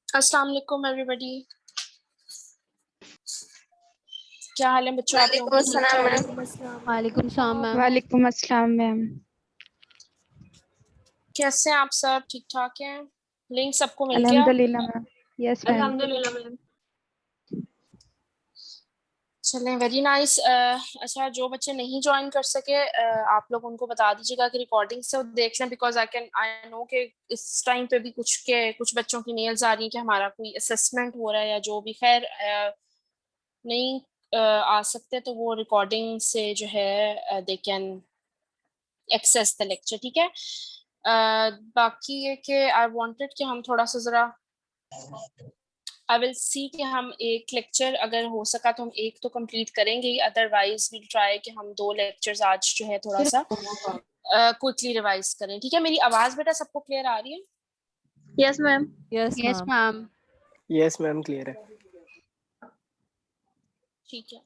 अस्सलाम वालेकुम एवरीबॉडी। क्या हाल है बच्चों? आप लोगों के? वालेकुम सलाम मैम। वालेकुम अस्सलाम मैम। कैसे हैं आप सब? ठीक ठाक हैं? लिंक सबको मिल गया? अल्हम्दुलिल्लाह मैम। Yes ma'am. अल्हम्दुलिल्लाह मैम। चलें, वेरी नाइस। अच्छा, जो बच्चे नहीं ज्वाइन कर सके आप लोग उनको बता दीजिएगा कि रिकॉर्डिंग से देख लें, बिकॉज आई नो कि इस टाइम पे भी कुछ बच्चों की मेल्स आ रही हैं कि हमारा कोई असेसमेंट हो रहा है या जो भी। खैर नहीं आ सकते तो वो रिकॉर्डिंग से जो है they can access the lecture. ठीक है। बाकी ये कि आई वांटेड कि हम थोड़ा सा ज़रा आई विल सी कि हम एक लेक्चर अगर हो सका तो हम एक तो कंप्लीट करेंगे ही, अदरवाइज विल ट्राई कि हम 2 लेक्चर्स आज जो है थोड़ा सा क्विकली रिवाइज करें। ठीक है। मेरी आवाज़ बेटा सबको क्लियर आ रही है? Yes ma'am. Yes yes ma'am. Yes ma'am, clear है। ठीक है।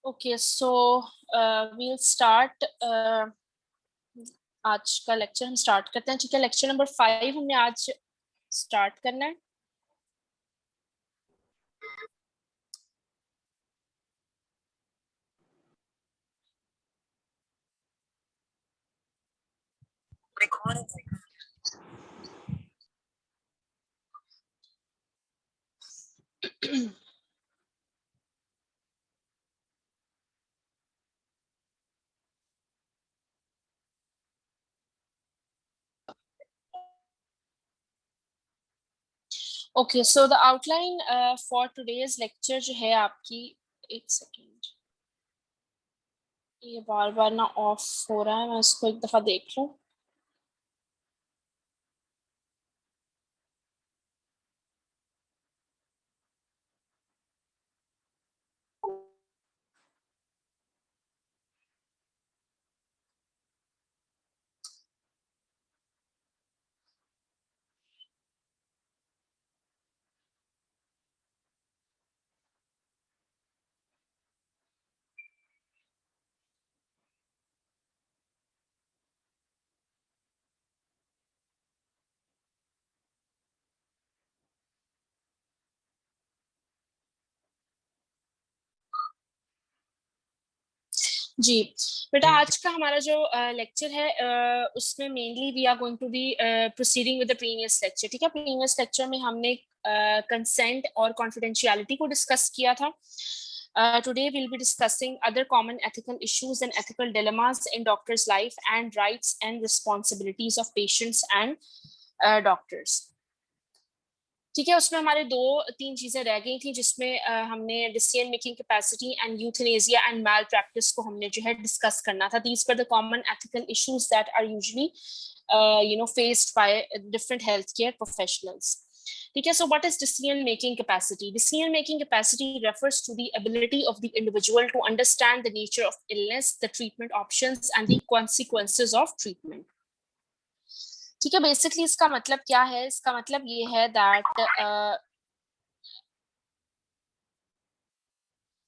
Okay, so we'll start. आज का लेक्चर हम स्टार्ट करते हैं। ठीक है। लेक्चर नंबर 5 हमने आज स्टार्ट करना है। Okay, so the outline for today's lecture जो है आपकी, एक सेकेंड, ये बार बार ना ऑफ हो रहा है, मैं इसको एक दफा देख लूं। जी बेटा, आज का हमारा जो लेक्चर है उसमें mainly we are going to be proceeding with the previous lecture. ठीक है। प्रीवियस लेक्चर में हमने कंसेंट और कॉन्फिडेंशियलिटी को डिस्कस किया था। Today will be discussing other common ethical issues and ethical dilemmas in doctors life and rights and responsibilities of patients and doctors. ठीक है, उसमें हमारे 2-3 चीजें रह गई थी जिसमें हमने decision making capacity and euthanasia and malpractice को हमने जो है डिस्कस करना था. These were the common ethical issues that are usually faced by different healthcare professionals. ठीक है, so what is decision making capacity? Decision making capacity refers to the ability of the individual to understand the nature of illness, the treatment options and the consequences of treatment. ठीक है, basically इसका मतलब क्या है? इसका मतलब ये है दैट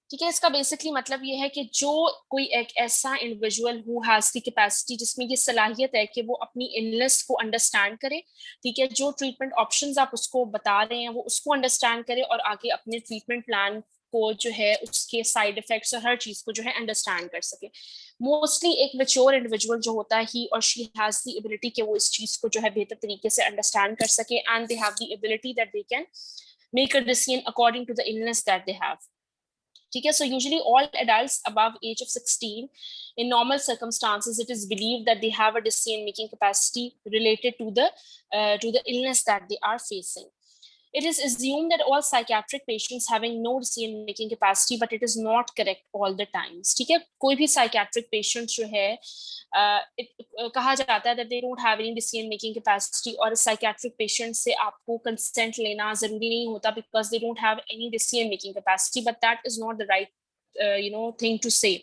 ठीक है, इसका बेसिकली मतलब ये है कि जो कोई एक ऐसा individual who has the capacity, जिसमें ये सलाहियत है कि वो अपनी इलनेस को अंडरस्टैंड करे, ठीक है, जो ट्रीटमेंट ऑप्शंस आप उसको बता रहे हैं वो उसको अंडरस्टैंड करे और आगे अपने ट्रीटमेंट प्लान को जो है उसके साइड इफेक्ट्स और हर चीज को जो है अंडरस्टैंड कर सके. मोस्टली एक मैच्योर इंडिविजुअल जो होता है, ही और शी हैज द एबिलिटी कि वो इस चीज को जो है बेहतर तरीके से अंडरस्टैंड कर सके and they have the ability that they can make a decision according to the illness that they have. ठीक है, so usually all adults above age of 16 in normal circumstances it is believed that they have a decision making capacity related to the illness that they are facing. It is assumed that all psychiatric patients having no decision making capacity, but it is not correct all the times. ठीक है, कोई भी psychiatric patient जो है कहा जाता है that they don't have any decision making capacity, और psychiatric patient से आपको consent लेना जरूरी नहीं होता because they don't have any decision making capacity, but that is not the right thing to say.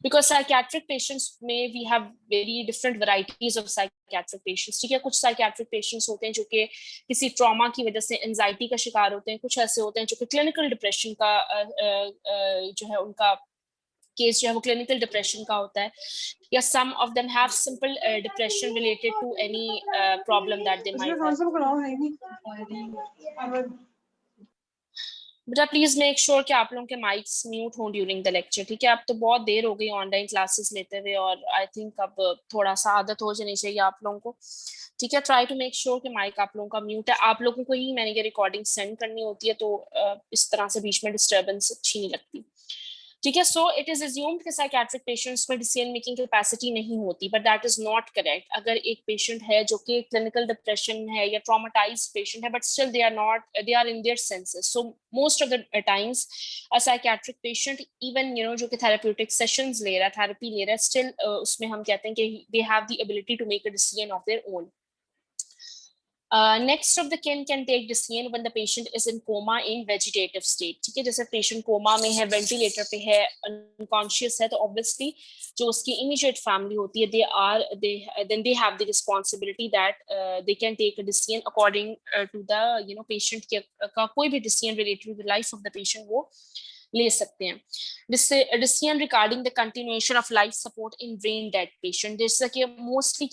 Because psychiatric patients में we have very different varieties of psychiatric patients. ठीक है, कुछ psychiatric patients होते हैं जो कि किसी ट्रॉमा की वजह से एंजाइटी का शिकार होते हैं, कुछ ऐसे होते हैं जो कि क्लिनिकल डिप्रेशन का जो है उनका केस जो है वो क्लिनिकल डिप्रेशन का होता है, या some of them have simple depression related to any problem that they might have. बेटा प्लीज मेक श्योर कि आप लोगों के माइक्स म्यूट हों ड्यूरिंग द लेक्चर. ठीक है, अब तो बहुत देर हो गई ऑनलाइन क्लासेस लेते हुए और आई थिंक अब थोड़ा सा आदत हो जानी चाहिए आप लोगों को. ठीक है, ट्राई टू मेक श्योर कि माइक आप लोगों का म्यूट है. आप लोगों को ही मैंने ये रिकॉर्डिंग सेंड करनी होती है, तो इस तरह से बीच में डिस्टर्बेंस अच्छी नहीं लगती. ठीक है, सो इट इज अज्यूम्ड कि साइकियाट्रिक पेशेंट्स में डिसीजन मेकिंग कैपेसिटी नहीं होती, but that is not correct. अगर एक पेशेंट है जो कि क्लिनिकल डिप्रेशन है या ट्रॉमाटाइज्ड पेशेंट है, but still they are in their senses, so most of the times a psychiatric patient even जो कि थेरेप्यूटिक सेशंस ले रहा है, थेरेपी ले रहा है, स्टिल उसमें हम कहते हैं कि they have the ability to make a decision of their own. Next of the kin can take decision when the patient is in coma in vegetative state. ठीक है, जैसे patient coma में है, ventilator पे है, unconscious है, तो obviously जो उसकी immediate family होती है, then they have the responsibility that they can take a decision according to the patient का कोई भी decision related to the life of the patient वो ले सकते हैं. Decision regarding the continuation of life support in brain dead patient, जैसा कि mostly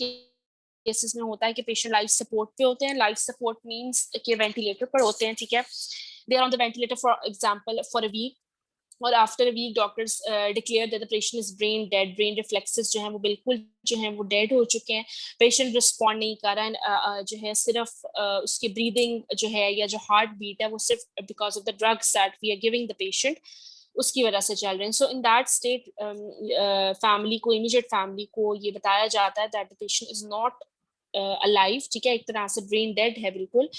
cases में होता है कि पेशेंट लाइफ सपोर्ट पे होते हैं. लाइफ सपोर्ट मींस कि वेंटिलेटर पर होते हैं. ठीक है, they are on the ventilator for example for a week, और after a week doctors declare that the patient is brain dead. Brain reflexes जो हैं वो बिल्कुल जो हैं वो डेड हो चुके हैं. पेशेंट रिस्पॉन्ड नहीं कर रहा है, जो है सिर्फ उसकी ब्रीदिंग जो है या जो हार्ट बीट है वो सिर्फ because of the drugs that we are giving the patient उसकी वजह से चल रहे हैं. So in that state family को, इमीडिएट फैमिली को ये बताया जाता है that the patient is not alive. ठीक है, एक तरह से ब्रेन डेड है बिल्कुल.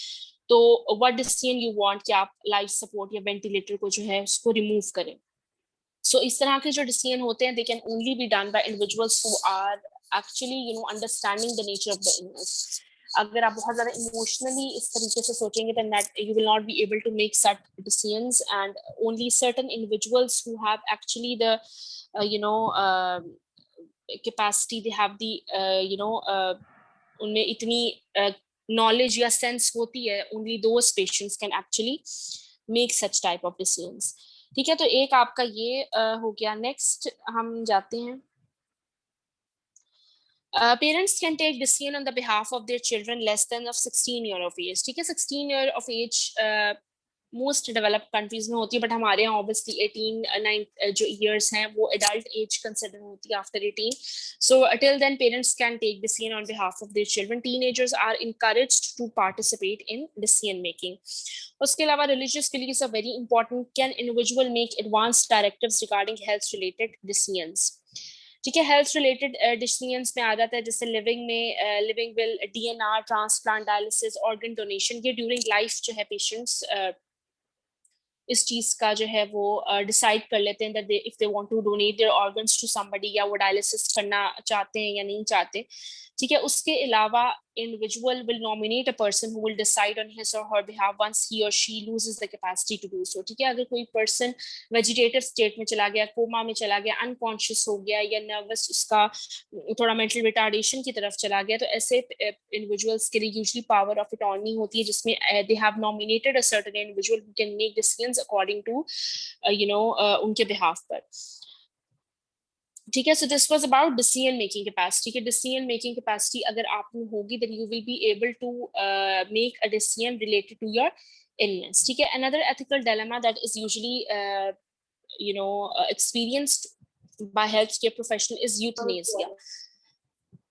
तो व्हाट डिसीजन यू वांट कि आप लाइफ सपोर्ट या वेंटिलेटर को जो है उसको रिमूव करें. सो इस तरह के जो डिसीजन होते हैं they can only be done by individuals who are actually understanding the nature of the illness. अगर आप बहुत ज्यादा इमोशनली इस तरीके से सोचेंगे then that you will not be able to make such decisions, and only certain individuals who have actually the capacity, they have the उनमें इतनी knowledge या sense होती है, only those patients can actually make such type of decisions. ठीक है, तो एक आपका ये हो गया. नेक्स्ट हम जाते हैं. Parents can take decision on the behalf of their children less than of 16 year of age. ठीक है, 16 year of age most developed countries में होती है, बट हमारे यहाँ ऑब्वियसली 18 जो ईयर्स हैं वो एडल्ट एज कंसिडर होती है after 18. So till then parents can take decision on behalf of their children. Teenagers are encouraged to participate in decision making. उसके अलावा religious believes are very important. Can individual make advance directives regarding health related decisions. ठीक है। Health related decisions में आ जाता है, जैसे living will, DNR, transplant, dialysis, organ donation, ये during life जो है पेशेंट्स इस चीज का जो है वो डिसाइड कर लेते हैं that if they want to donate their organs to somebody, या वो डायलिसिस करना चाहते हैं या नहीं चाहते। ठीक है। उसके अलावा individual will nominate a person who will decide on his और हर बिहाफ वंस ही और she loses the capacity to do so. ठीक है। अगर कोई पर्सन वेजिटेटिव स्टेट में चला गया, कोमा में चला गया, अनकॉन्शियस हो गया, या नर्वस उसका थोड़ा मेंटल रिटार्डेशन की तरफ चला गया, तो ऐसे इंडिविजुअल्स के लिए यूजुअली पावर ऑफ अटॉर्नी होती है, जिसमें they have nominated a certain individual who can make decisions according to उनके बिहाफ पर। ठीक है। So this was about decision making capacity. कि डिसीजन मेकिंग कैपेसिटी अगर आप में होगी, then you will be able to make a decision related to your illness. ठीक है। Another ethical dilemma that is usually experienced by healthcare professional is euthanasia.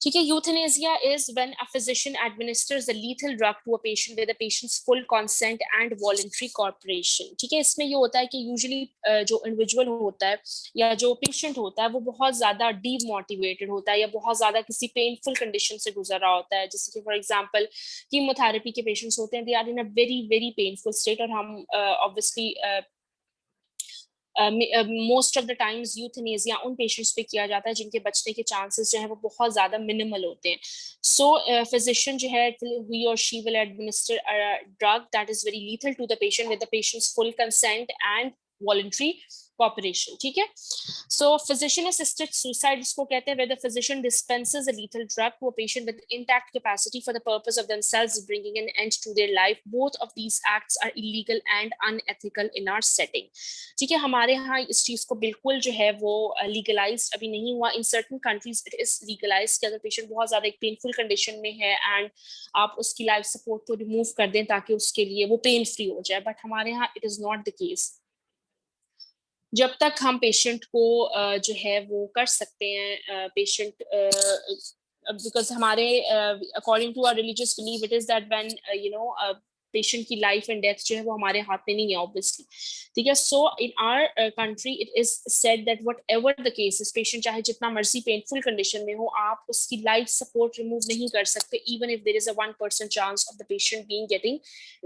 ठीक है। Euthanasia is when a physician administers a lethal drug to a patient with a patient's full consent and voluntary corporation. ठीक है। इसमें ये होता है कि usually जो इंडिविजुअल होता है या जो पेशेंट होता है वो बहुत ज्यादा डीमोटिवेटेड होता है या बहुत ज्यादा किसी पेनफुल कंडीशन से गुजर रहा होता है, जैसे कि फॉर एग्जांपल कीमोथेरेपी के पेशेंट्स होते हैं, they are in a very very painful state, और हम obviously most of the times euthanasia उन पेशेंट्स पे किया जाता है जिनके बचने के चांसेस जो है वो बहुत ज्यादा मिनिमल होते हैं। सो फिजिशियन जो है he or she will administer a drug that is very lethal to the patient with the patient's full consent and voluntary cooperation। ठीक है। सो फिजिशियन असिस्टेड सुसाइड इसको कहते हैं, where the physician dispenses a lethal drug to a patient with intact capacity for the purpose of themselves bringing an end to their life. Both of these acts are illegal and unethical in our setting। ठीक है। हमारे यहाँ इस चीज को बिल्कुल जो है वो लीगलाइज अभी नहीं हुआ। In certain countries it is legalize कि अगर पेशेंट बहुत ज्यादा एक पेनफुल कंडीशन में है एंड आप उसकी लाइफ सपोर्ट को रिमूव कर दें ताकि उसके लिए वो पेन फ्री हो जाए, बट हमारे यहाँ it is not the case. जब तक हम पेशेंट को जो है वो कर सकते हैं पेशेंट, बिकॉज हमारे according to our religious believe it is that when patient की लाइफ एंड डेथ जो है वो हमारे हाथ में नहीं है ऑब्वियसली। ठीक है। So in our country it is said that whatever the case is, patient चाहे जितना मर्जी पेनफुल कंडीशन में हो, आप उसकी लाइफ सपोर्ट रिमूव नहीं कर सकते even if there is a 1% chance of the patient being getting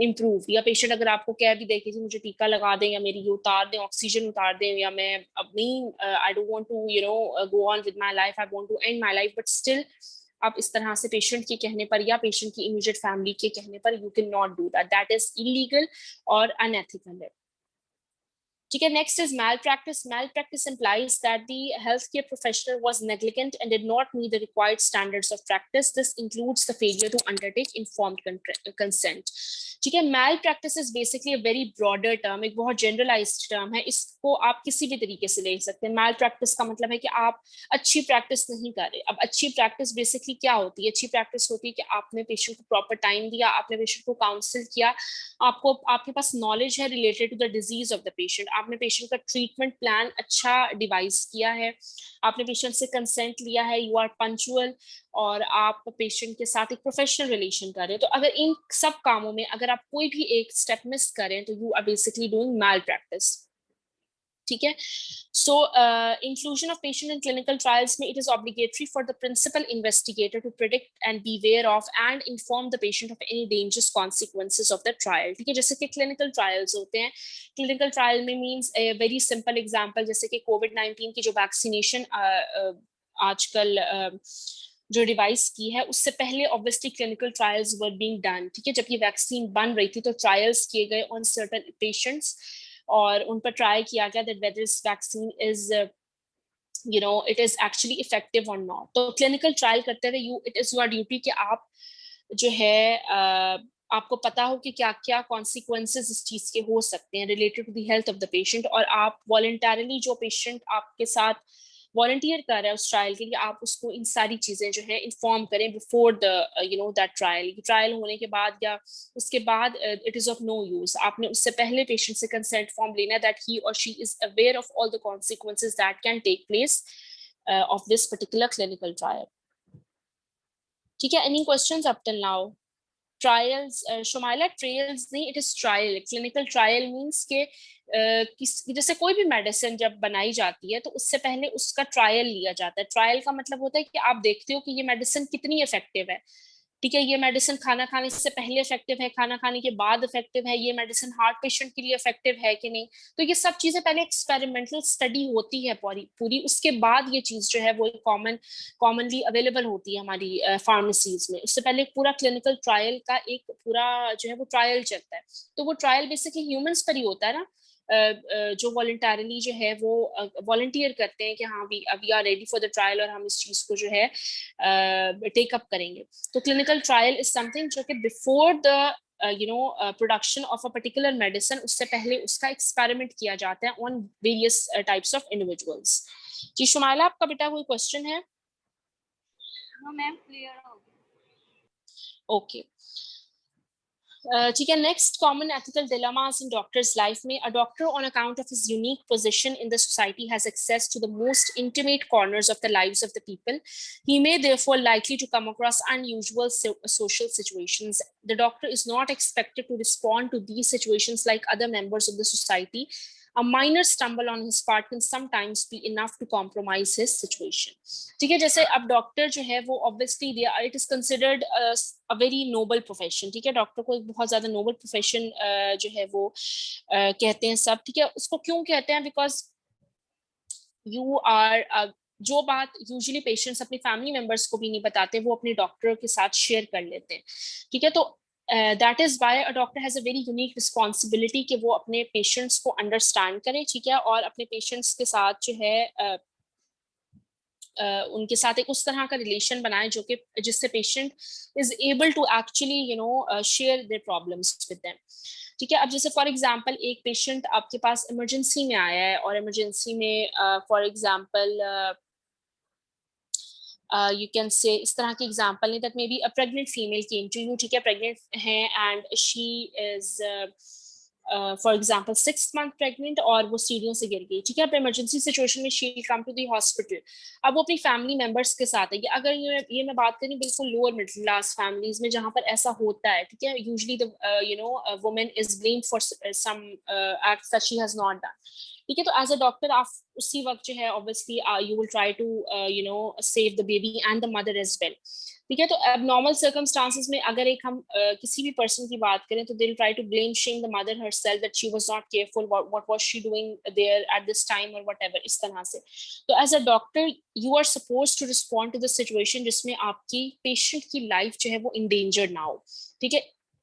improve. या पेशेंट अगर आपको कह भी दे कि मुझे टीका लगा दें या मेरी ये उतार दें, ऑक्सीजन उतार दें, या मैं अब नहीं I don't want to go on with my life, I want to end my life, but still आप इस तरह से पेशेंट के कहने पर या पेशेंट की इमीडिएट फैमिली के कहने पर you can not do that, that is illegal और अनएथिकल है। ठीक है। Next is malpractice. Malpractice implies that the healthcare professional was negligent and did not meet the required standards of practice. This includes the failure to undertake informed consent. ठीक है। malpractice is basically a very broader term, एक बहुत generalized term है। इसको आप किसी भी तरीके से ले सकते हैं। malpractice का मतलब है कि आप अच्छी प्रैक्टिस नहीं कर रहे। अब अच्छी प्रैक्टिस बेसिकली क्या होती है? अच्छी प्रैक्टिस होती है कि आपने पेशेंट को प्रॉपर टाइम दिया, आपने पेशेंट को काउंसिल किया, आपके पास नॉलेज है related to the disease of the patient, आपने पेशेंट का ट्रीटमेंट प्लान अच्छा डिवाइस किया है, आपने पेशेंट से कंसेंट लिया है, यू आर पंक्चुअल, और आप पेशेंट के साथ एक प्रोफेशनल रिलेशन कर रहे हैं। तो अगर इन सब कामों में अगर आप कोई भी एक स्टेप मिस करें तो you are basically doing malpractice. ठीक है। So inclusion of patient in clinical trials में it is obligatory for the principal investigator to predict and be aware of and inform the patient of any dangerous consequences of the trial. ठीक है। जैसे कि clinical trials होते हैं, clinical trial में means very simple example, जैसे कि कोविड-19 की जो वैक्सीनेशन आजकल जो डिवाइस की है, उससे पहले obviously clinical trials were being done. ठीक है। जब ये वैक्सीन बन रही थी तो ट्रायल्स किए गए ऑन सर्टेन पेशेंट्स और उन पर ट्राई किया गया that whether this vaccine is it is actually effective or not। तो क्लिनिकल ट्रायल करते हुए it is your duty कि आप जो है आपको पता हो कि क्या क्या कॉन्सिक्वेंसेस इस चीज के हो सकते हैं related to the health of the patient, और आप वॉलंटरली जो पेशेंट आपके साथ वॉलंटियर कर रहा है उस ट्रायल के लिए, आप उसको इन सारी चीजें जो है इन्फॉर्म करें बिफोर द दैट ट्रायल होने के बाद या उसके बाद it is of no use. आपने उससे पहले पेशेंट से कंसेंट फॉर्म लेना दैट ही और she is aware of all the consequences that can take place of this particular clinical trial. ठीक है। Any questions up till now? Trials, Shumaila trials नहीं, it is trial. Clinical trial means के जैसे कोई भी medicine जब बनाई जाती है तो उससे पहले उसका ट्रायल लिया जाता है. ट्रायल का मतलब होता है कि आप देखते हो कि ये मेडिसिन कितनी इफेक्टिव है. ठीक है, ये मेडिसिन खाना खाने से पहले इफेक्टिव है, खाना खाने के बाद इफेक्टिव है, ये मेडिसिन हार्ट पेशेंट के लिए इफेक्टिव है कि नहीं. तो ये सब चीजें पहले एक्सपेरिमेंटल स्टडी होती है पूरी, उसके बाद ये चीज जो है वो कॉमनली अवेलेबल होती है हमारी फार्मेसीज में. उससे पहले पूरा क्लिनिकल ट्रायल का एक पूरा जो है वो ट्रायल चलता है. तो वो ट्रायल बेसिकली ह्यूमंस पर ही होता है ना, जो वॉलंटरली जो है वो वॉलंटियर करते हैं कि हाँ we are ready for the trial और हम इस चीज को जो है टेक अप करेंगे. तो क्लिनिकल ट्रायल इज समथिंग जो कि before the production of a particular medicine, उससे पहले उसका एक्सपेरिमेंट किया जाता है on various types of individuals. जी शुमाइला, आपका बेटा कोई क्वेश्चन है? हाँ मैम, क्लियर हो गया. ओके, ठीक है. Next, common ethical dilemmas in doctor's life में, a doctor on account of his unique position in the society has access to the most intimate corners of the lives of the people. He may therefore likely to come across unusual social situations. The doctor is not expected to respond to these situations like other members of the society. A minor stumble on his part can sometimes be enough to compromise his situation. ठीक है, जैसे अब doctor जो है वो obviously it is considered a very noble profession. ठीक है, doctor को एक बहुत ज्यादा नोबल प्रोफेशन जो है वो कहते हैं सब. ठीक है, उसको क्यों कहते हैं? बिकॉज यू आर जो बात यूजुअली पेशेंट्स अपने फैमिली मेंबर्स को भी नहीं बताते, वो अपने डॉक्टर के साथ शेयर कर लेते हैं. ठीक है, तो that is why a doctor has a very unique responsibility कि वो अपने पेशेंट्स को अंडरस्टैंड करे. ठीक है, और अपने पेशेंट्स के साथ जो है उनके साथ एक उस तरह का रिलेशन बनाए जो कि जिससे patient is able to actually share their problems with them. ठीक है, अब जैसे फॉर एग्जांपल एक पेशेंट आपके पास इमरजेंसी में आया है और इमरजेंसी में for example you can say इस तरह की एग्जांपल नहीं, that maybe a pregnant female came to you. ठीक है, प्रेग्नेंट है and she is for example 6 month pregnant और वो सीढ़ियों से गिर गई. ठीक है, अब इमरजेंसी सिचुएशन में she will come to the hospital. अब वो अपनी फैमिली मेंबर्स के साथ है. अगर ये मैं बात करूँ बिल्कुल लोअर मिडिल क्लास फैमिलीज में जहाँ पर ऐसा होता है. ठीक है, usually the woman is blamed for some acts that she has not done. ठीक है, तो एज अ डॉक्टर आप उसी वक्त जो है obviously you will try to save the baby and the mother as well. ठीक है, तो अब नॉर्मल सर्कमस्टांसेस में अगर एक हम किसी भी पर्सन की बात करें तो they will try to blame shame the mother herself that she was not careful, what was she doing there at this time और व्हाटएवर, इस तरह से. तो as a doctor you are supposed to respond to the situation जिसमें आपकी patient की life जो है वो इंडेंजर्ड ना हो. ठीक है,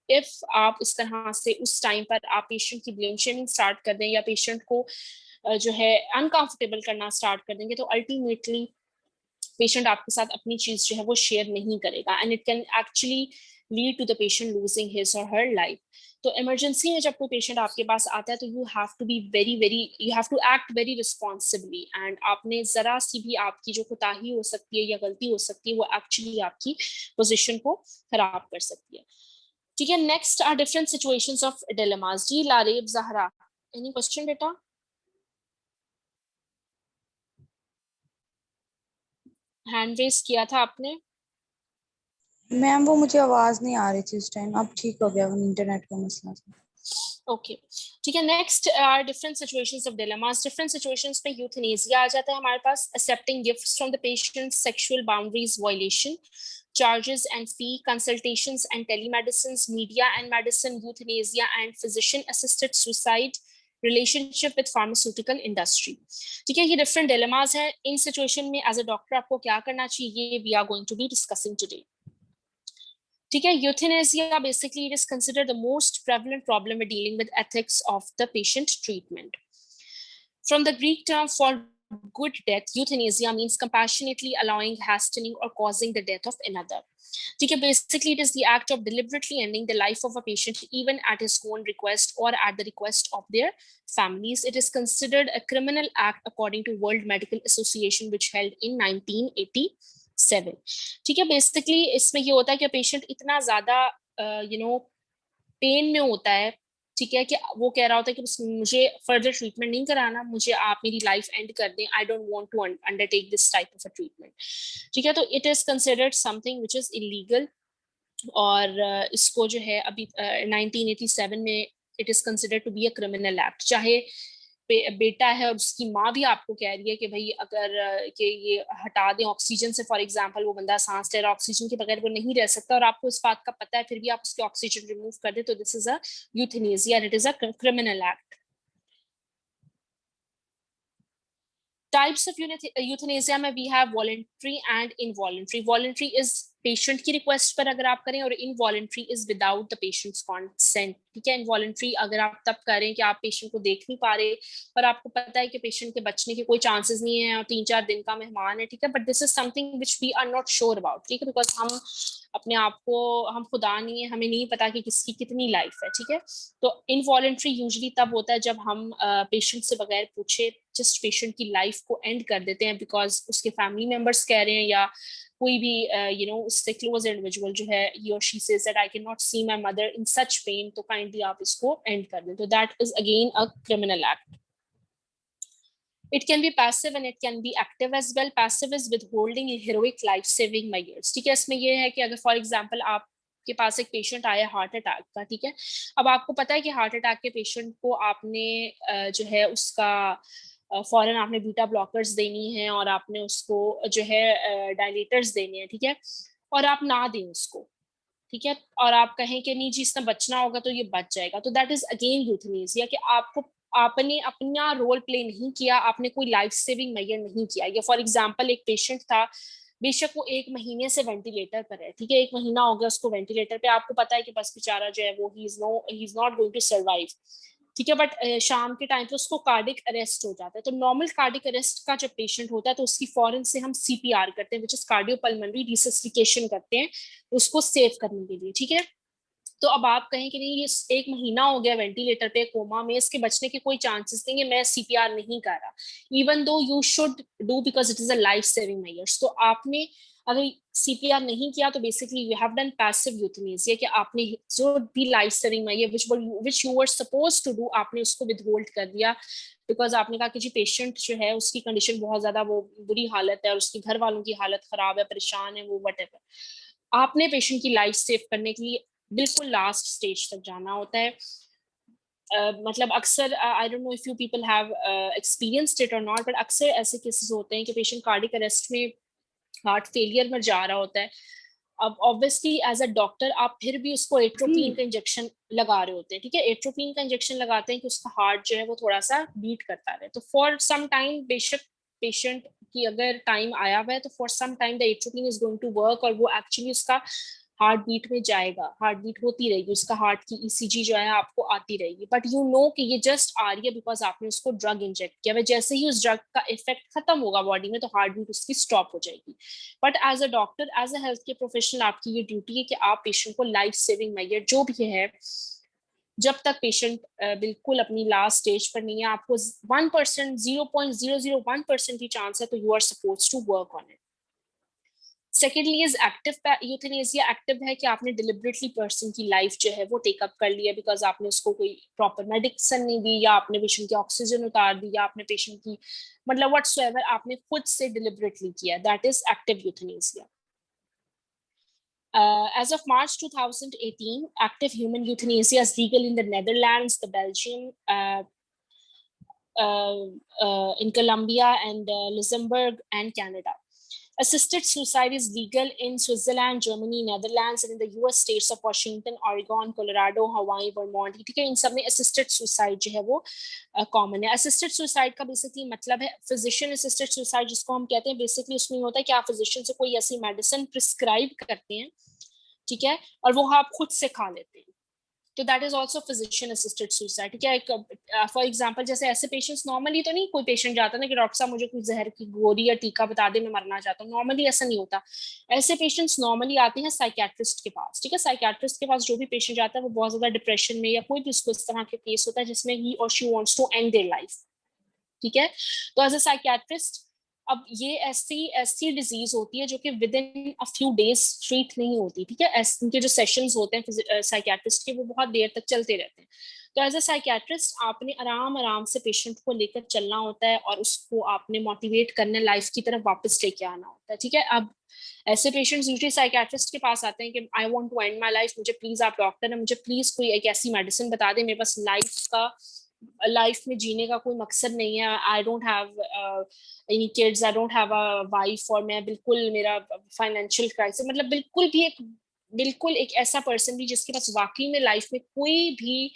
इफ आप इस तरह से उस टाइम पर आप पेशेंट की ब्लेम शेमिंग स्टार्ट कर दें या पेशेंट को जो है अनकंफर्टेबल करना स्टार्ट कर देंगे तो अल्टीमेटली पेशेंट आपके साथ अपनी चीज जो है वो शेयर नहीं करेगा and it can actually lead to the patient losing his और हर लाइफ. तो इमरजेंसी में जब कोई पेशेंट आपके पास आता है तो you have to be you have to act very responsibly and आपने जरा सी भी आपकी जो कोताही हो सकती है या गलती हो सकती है वो एक्चुअली आपकी पोजिशन को खराब कर सकती है. ठीक है, next are different situations of dilemmas. जी लारेब जहरा, एनी क्वेश्चन बेटा? हैंड रेस किया था आपने. मैम वो मुझे आवाज नहीं आ रही थी उस टाइम, अब ठीक हो गया इंटरनेट का मसला था. ओके, ठीक है. Next are different situations of dilemmas. Different situations में यूथनेसिया आ जाता है हमारे पास. Accepting gifts from the patient, sexual boundaries violation, charges and fee, consultations and telemedicines, media and medicine, euthanasia and physician assisted suicide, relationship with pharmaceutical industry. ठीक है, ये different dilemmas हैं. इन situation में as a doctor आपको क्या करना चाहिए, we are going to be discussing today. ठीक है, euthanasia basically it is considered the most prevalent problem with dealing with ethics of the patient treatment. From the Greek term for good death, euthanasia means compassionately allowing, hastening or causing the death of another. ठीक है, basically it is the act of deliberately ending the life of a patient even at his own request or at the request of their families. It is considered a criminal act according to World Medical Association which held in 1987. ठीक है, basically इसमें ये होता है कि patient इतना ज्यादा pen में होता है. ठीक है, कि वो कह रहा होता है कि मुझे फर्दर ट्रीटमेंट नहीं कराना, मुझे आप मेरी लाइफ एंड कर दें, I don't want to undertake this type of a treatment. ठीक है, तो it is considered something which is illegal और इसको जो है अभी 1987 में it is considered to be a criminal act. चाहे बेटा है और उसकी माँ भी आपको कह रही है कि भाई अगर कि ये हटा दें ऑक्सीजन से, फॉर एग्जांपल वो बंदा सांस ले रहा है, ऑक्सीजन के बगैर वो नहीं रह सकता और आपको इस बात का पता है, फिर भी आप उसके ऑक्सीजन रिमूव कर दे, तो this is a euthanasia, it is a criminal act. Types of euthanasia में we have voluntary and involuntary. Voluntary is patient की रिक्वेस्ट पर अगर आप करें, और involuntary is without the patient's consent. ठीक है, इनवॉलंटरी अगर आप तब करें कि आप पेशेंट को देख नहीं पा रहे और आपको पता है कि पेशेंट के बचने के कोई चांसेस नहीं है और 3-4 दिन का मेहमान है, ठीक है, but this is something which we are not sure about. ठीक है, बिकॉज हम अपने आप को, हम खुदा नहीं है, हमें नहीं पता कि किसकी कितनी लाइफ है। ठीक है, तो इनवॉलंटरी यूजुअली तब होता है जब हम पेशेंट से बगैर पूछे जस्ट पेशेंट की लाइफ को एंड कर देते हैं, बिकॉज उसके फैमिली मेंबर्स कह रहे हैं या कोई भी उससे क्लोज इंडिविजुअल जो है, he or she says that I cannot see my mother in such pain, तो काइंडली आप इसको एंड कर दें। तो that is again a criminal act. It can be passive and it can be active as well. Passive is withholding heroic life-saving measures. ठीक है, इसमें ये है कि अगर फॉर एग्जाम्पल आप के पास एक पेशेंट आया हार्ट अटैक का, ठीक है, अब आपको पता है कि हार्ट अटैक के पेशेंट को आपने जो है उसका फॉरन आपने बीटा ब्लॉकर्स देनी है और आपने उसको जो है डायलेटर्स देने हैं, ठीक है, और आप ना दें उसको, ठीक है, और आप कहें कि नहीं जी इसने बचना होगा तो ये बच जाएगा, तो दैट इज अगेन यूथनेसिया, कि आपको आपने अपना रोल प्ले नहीं किया, आपने कोई लाइफ सेविंग मेजर नहीं किया। या फॉर एग्जांपल एक पेशेंट था, बेशक वो 1 महीने से वेंटिलेटर पर है, ठीक है, 1 महीना हो गया उसको वेंटिलेटर पे, आपको पता है कि बस बेचारा जो है वो he is not going to survive, ठीक है, बट शाम के टाइम पे उसको कार्डिक अरेस्ट हो जाता है। तो नॉर्मल कार्डिक अरेस्ट का जब पेशेंट होता है तो उसकी फौरन से हम सीपीआर करते हैं, विच इज कार्डियोपल्मोनरी रिससिफिकेशन करते हैं उसको सेव करने के लिए। ठीक है, तो अब आप कहें कि नहीं ये 1 महीना हो गया वेंटिलेटर पे कोमा में, इसके बचने के कोई चांसेस नहीं है, मैं सीपीआर नहीं कर रहा, even though you should do because it is a life saving measures. तो आपने अगर सीपीआर नहीं किया तो basically you have done passive euthanasia, कि आपने जो भी life saving measure which you were suppose to do आपने उसको विदहोल्ड कर दिया, बिकॉज आपने कहा कि जी पेशेंट जो है उसकी कंडीशन बहुत ज्यादा वो बुरी हालत है और उसके घर वालों की हालत खराब है, परेशान है वो, वट आपने पेशेंट की लाइफ सेव करने के लिए बिल्कुल लास्ट स्टेज तक जाना होता है। मतलब अक्सर I don't know if you people have experienced it और नॉट, बट अक्सर ऐसे केसेस होते हैं कि पेशेंट कार्डिक अरेस्ट में हार्ट फेलियर में जा रहा होता है। अब ऑब्वियसली एज अ डॉक्टर आप फिर भी उसको एट्रोपिन का इंजेक्शन लगा रहे होते हैं, ठीक है, एट्रोपिन का इंजेक्शन लगाते हैं कि उसका हार्ट जो है वो थोड़ा सा बीट करता रहे। तो फॉर सम टाइम बेशक पेशेंट की अगर टाइम आया हुआ है तो for some time the atropine is going to work और वो एक्चुअली उसका हार्ट बीट में जाएगा, हार्ट बीट होती रहेगी, उसका हार्ट की ईसीजी जो है आपको आती रहेगी, बट यू नो कि ये जस्ट आ रही है बिकॉज आपने उसको ड्रग इंजेक्ट किया है। जैसे ही उस ड्रग का इफेक्ट खत्म होगा बॉडी में तो हार्ट बीट उसकी स्टॉप हो जाएगी। But as a doctor, as a health care professional, आपकी ये ड्यूटी है कि आप पेशेंट को लाइफ सेविंग मेजर जो भी है, जब तक पेशेंट बिल्कुल अपनी लास्ट स्टेज पर नहीं है, आपको 1%, 0.001% की चांस है, तो you are suppose to work on it. Secondly is active euthanasia. Active है कि आपने डिलिबरेटली पर्सन की लाइफ जो है वो टेकअप कर लिया बिकॉज आपने उसको कोई प्रॉपर मेडिसिन नहीं दी, या आपने पेशेंट की ऑक्सीजन उतार दी, या आपने पेशेंट की मतलब व्हाटसोएवर आपने खुद से डिलिबरेटली किया, that is active euthanasia. As of March 2018, active human euthanasia is legal in the Netherlands, the Belgium, in Colombia, and Luxembourg and Canada. Assisted suicide is legal in Switzerland, Germany, Netherlands, and in the US states of Washington, Oregon, Colorado, Hawaii, Vermont. ठीक है, इन सब में assisted suicide जो है वो common है। assisted suicide का basically मतलब है physician assisted suicide, जिसको हम कहते हैं, basically उसमें होता है कि आप physician से कोई ऐसी medicine prescribe करते हैं, ठीक है, और वो आप खुद से खा लेते हैं, तो that is also physician assisted suicide. ठीक है, फॉर एग्जाम्पल जैसे ऐसे पेशेंट्स, नॉर्मली तो नहीं कोई पेशेंट जाता ना कि डॉक्टर साहब मुझे कोई जहर की गोली या टीका बता दे, मैं मरना चाहता हूँ, नॉर्मली ऐसा नहीं होता। ऐसे पेशेंट्स नॉर्मली आते हैं साइकेट्रिस्ट के पास, ठीक है, साइकेट्रिस्ट के पास जो भी पेशेंट जाता है वो बहुत ज्यादा डिप्रेशन में या कोई भी उसको इस तरह के केस होता है जिसमें ही और she wants to end their life, ठीक है। तो एज अ साइकेट्रिस्ट, अब ये ऐसी डिजीज होती है जो कि with in a few days treat नहीं होती, ठीक है, इनके जो सेशंस होते हैं साइकेट्रिस्ट के वो बहुत देर तक चलते रहते हैं। तो एज अ साइकियाट्रिस्ट आपने आराम से पेशेंट को लेकर चलना होता है और उसको आपने मोटिवेट करना, लाइफ की तरफ वापस लेके आना होता है, ठीक है। अब ऐसे पेशेंट्स यूजुअली साइकियाट्रिस्ट के पास आते हैं कि I want to end my life, मुझे प्लीज, आप डॉक्टर हैं, मुझे प्लीज कोई एक ऐसी मेडिसिन बता दें, मेरे पास लाइफ में जीने का कोई मकसद नहीं है, I don't have any kids, I don't have a wife, और मैं बिल्कुल, मेरा फाइनेंशियल क्राइसिस, मतलब बिल्कुल एक ऐसा पर्सन भी जिसके पास वाकई में लाइफ में कोई भी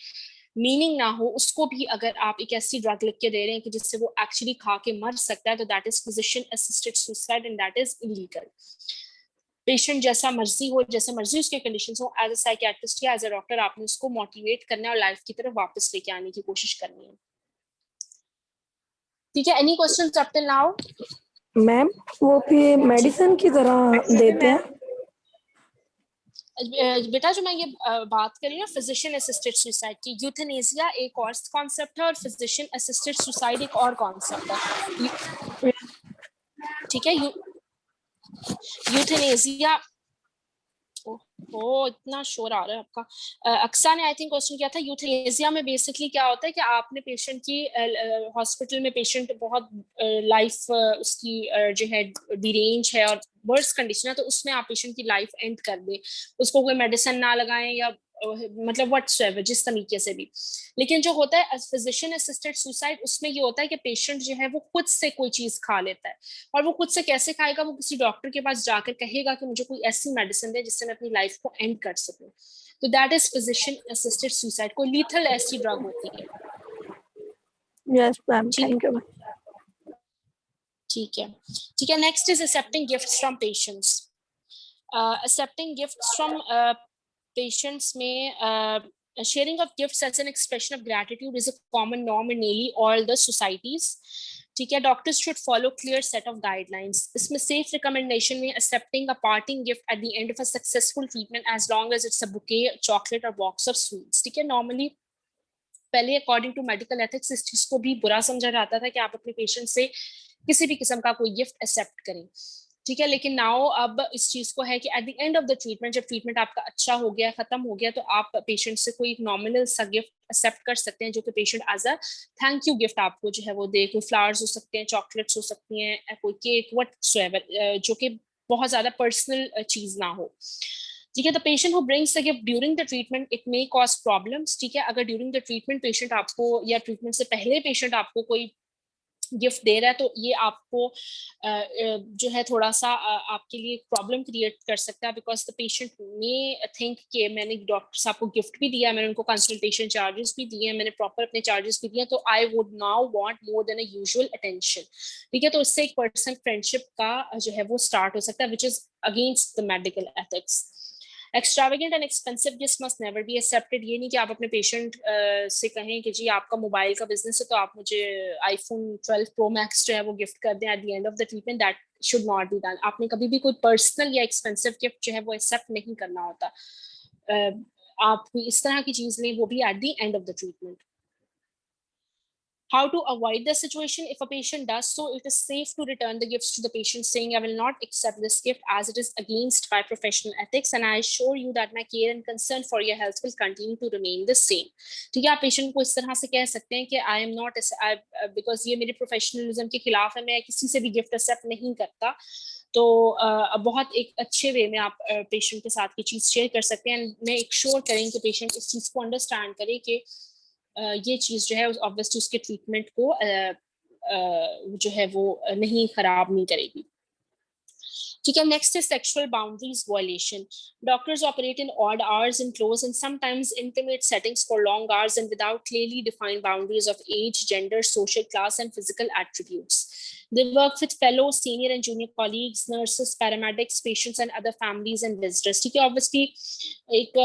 मीनिंग ना हो, उसको भी अगर आप एक ऐसी ड्रग लिख के दे रहे हैं कि जिससे वो एक्चुअली खा के मर सकता है, तो that is physician assisted suicide and that is illegal. Patient जैसा मर्जी हो, जैसे मर्जी उसके कंडीशंस हो, एज अ साइकियाट्रिस्ट या एज अ डॉक्टर आपने उसको मोटिवेट करना है और लाइफ की तरफ वापस लेके आने की कोशिश करनी है, ठीक है। Any questions up till now? Ma'am वो भी मेडिसिन की तरह देते हैं? बेटा जो मैं ये बात कर रही हूँ फिजिशियन असिस्टेड सुसाइड की, यूथेनेसिया एक और कॉन्सेप्ट है और फिजिशियन असिस्टेड सुसाइड एक और कॉन्सेप्ट है, ठीक है। यूथेनेसिया, ओ इतना शोर आ रहा है आपका। अक्सा ने आई थिंक क्वेश्चन किया था, यूथेनेसिया में बेसिकली क्या होता है कि आपने पेशेंट की हॉस्पिटल में पेशेंट बहुत लाइफ उसकी जो है डिरेंज है और वर्स कंडीशन है, तो उसमें आप पेशेंट की लाइफ एंड कर दें, उसको कोई मेडिसिन ना लगाएं या मतलब व्हाटसोएवर जिस तरीके से भी। लेकिन जो होता है फिजिशियन असिस्टेड सुसाइड, उसमें ये होता है कि पेशेंट जो है वो खुद से कोई चीज खा लेता है, और वो खुद से कैसे खाएगा, वो किसी डॉक्टर के पास जाकर कहेगा कि मुझे कोई ऐसी मेडिसिन दे जिससे मैं अपनी लाइफ को एंड कर सकूं, तो that is physician assisted suicide. कोई लीथल ऐसी ड्रग होती है। Yes ma'am, thank you. ठीक है। Next is accepting gifts from patients. Accepting gifts from patients में sharing of gifts as an expression of gratitude is a common norm in nearly all the societies, ठीक है। Doctors should follow clear set of guidelines. इसमें safe recommendation में accepting a parting gift at the end of a successful treatment as long as it's a bouquet, chocolate or box of sweets, ठीक है। Normally पहले according to medical ethics इस चीज को भी बुरा समझा जाता था कि आप अपने पेशेंट से किसी भी किस्म का कोई गिफ्ट एक्सेप्ट करें, ठीक है। लेकिन नाउ अब इस चीज को है कि eight the end of the treatment, जब ट्रीटमेंट आपका अच्छा हो गया, खत्म हो गया, तो आप पेशेंट से कोई एक नॉमिनल सा गिफ्ट एक्सेप्ट कर सकते हैं जो कि patient as a thank you gift आपको जो है वो दे। कोई फ्लावर्स हो सकते हैं, चॉकलेट्स हो सकती हैं, कोई केक, व्हाटसोएवर, जो कि बहुत ज्यादा पर्सनल चीज ना हो, ठीक है। The patient who brings the gift during the treatment it may cause problems, ठीक है। अगर ड्यूरिंग द ट्रीटमेंट पेशेंट आपको या ट्रीटमेंट से पहले पेशेंट आपको कोई गिफ्ट दे रहा है, तो ये आपको जो है थोड़ा सा आपके लिए प्रॉब्लम क्रिएट कर सकता है, because the patient may think कि मैंने डॉक्टर साहब को गिफ्ट भी दिया, मैंने उनको कंसल्टेशन चार्जेस भी दिए, मैंने प्रॉपर अपने चार्जेस भी दिए, तो I would now want more than a usual attention, ठीक है। तो इससे एक पर्सनल फ्रेंडशिप का जो है वो स्टार्ट हो सकता है, which is against the medical ethics. Extravagant and expensive gifts must never be accepted. ये नहीं कि आप अपने पेशेंट से कहें कि जी आपका मोबाइल का बिजनेस है तो आप मुझे आईफोन 12 प्रो मैक्स जो है वो गिफ्ट कर दें eight the end of the treatment, that should not be done. आपने कभी भी कोई पर्सनल या एक्सपेंसिव गिफ्ट जो है वो एक्सेप्ट नहीं करना होता। आप कोई इस तरह की चीज लें, वो भी eight the end of the treatment. How to avoid the situation? If a patient does so, it is safe to return the gifts to the patient, saying, I will not accept this gift as it is against my professional ethics, and I assure you that my care and concern for your health will continue to remain the same. ठीक है, आप patient को इस तरह से कह सकते हैं कि I am not, because ये मेरे प्रोफेशनलिज्म के खिलाफ है, मैं किसी से भी गिफ्ट एक्सेप्ट नहीं करता। तो बहुत एक अच्छे वे में आप पेशेंट के साथ ये चीज़ शेयर कर सकते हैं, मैं एक श्योर करें कि पेशेंट इस चीज़ को अंडरस्टैंड करे कि ये चीज जो है ऑब्वियसली उसके ट्रीटमेंट को जो है वो नहीं खराब नहीं करेगी, ठीक है। Next is sexual boundaries violation. Doctors operate in odd hours in close and sometimes intimate settings for long hours and without clearly defined boundaries of age, gender, social class and physical attributes. They work with fellow senior and junior colleagues, nurses, paramedics, patients and other families and visitors, ठीक है। obviously एक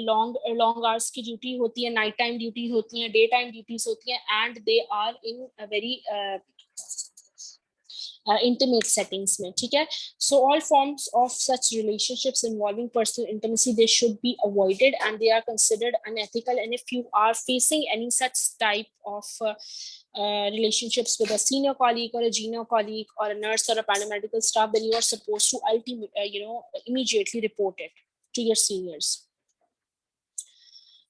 long hours की duty होती है, night time duty होती है, day time duties होती है, and they are in very intimate settings में, ठीक है। So all forms of such relationships involving personal intimacy, they should be avoided and they are considered unethical. And if you are facing any such type of relationships with a senior colleague or a junior colleague or a nurse or a paramedical staff, then you are supposed to immediately report it to your seniors.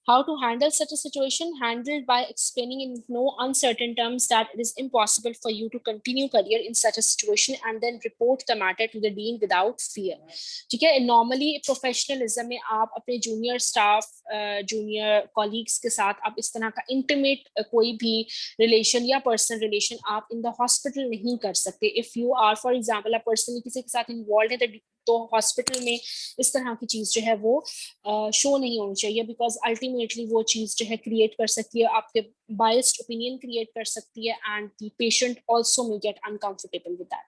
How to handle such a situation? Handled by explaining in no uncertain terms that it is impossible for you to continue career in such a situation, and then report the matter to the dean without fear. ठीक है, normally professionalism में आप अपने junior staff, junior colleagues के साथ आप इस तरह का intimate कोई भी relation या personal relation आप in the hospital नहीं कर सकते. If you are, for example, a person किसी के साथ involved है तो हॉस्पिटल में इस तरह की चीज जो है वो शो नहीं होनी चाहिए, बिकॉज अल्टीमेटली वो चीज जो है क्रिएट कर सकती है, आपके बायस्ड ओपिनियन क्रिएट कर सकती है, and the patient also may get uncomfortable with that.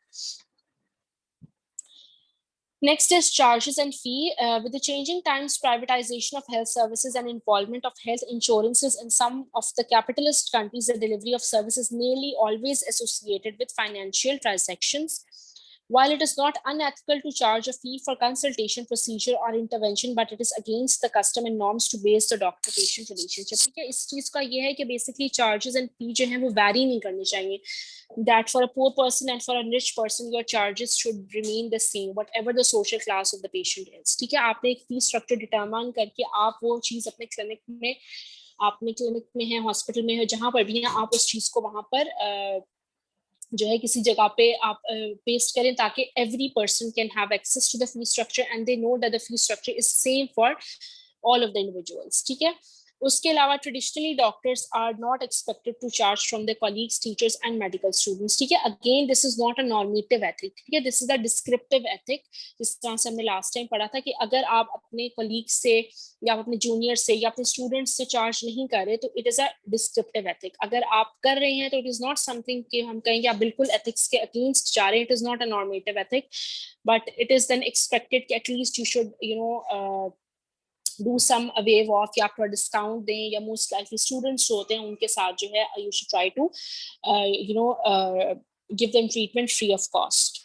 Next is charges and fee. With the changing times, privatization of health services and involvement of health insurances in some of the capitalist countries, the delivery of services nearly always associated with financial transactions. While it is not unethical to charge a fee for consultation, procedure, or intervention, but it is against the custom and norms to base the doctor-patient relationship. ठीक है, इस चीज का ये है कि basically charges and fee जो है वो vary नहीं करने चाहिए. That for a poor person and for a rich person, your charges should remain the same, whatever the social class of the patient is. ठीक है, आपने एक fee structure determine करके आप वो चीज अपने clinic में है, hospital में है, जहाँ पर भी है, आप उस चीज को वहाँ पर जो है किसी जगह पे आप पेस्ट करें, ताकि every person can have access to the fee structure and they know that the fee structure is same for all of the individuals. ठीक है, उसके अलावा traditionally doctors are not expected to charge from the colleagues, teachers and medical students. ठीक है, again this is not a normative ethic. ठीक है, this is the descriptive ethic. जिस तरह से हमने लास्ट टाइम पढ़ा था कि अगर आप अपने कॉलीग से या अपने जूनियर से या अपने स्टूडेंट्स से चार्ज नहीं कर रहे तो it is a descriptive ethic. अगर आप कर रहे हैं तो इट इज नॉट समथिंग कि हम कहेंगे आप बिल्कुल एथिक्स के अगेंस्ट जा रहे हैं. It is not a normative ethic, but it is then expected कि at least you should do some waive off या थोड़ा डिस्काउंट दें, या मोस्ट लाइकली स्टूडेंट्स होते हैं उनके साथ जो है you should try to give them treatment free of cost.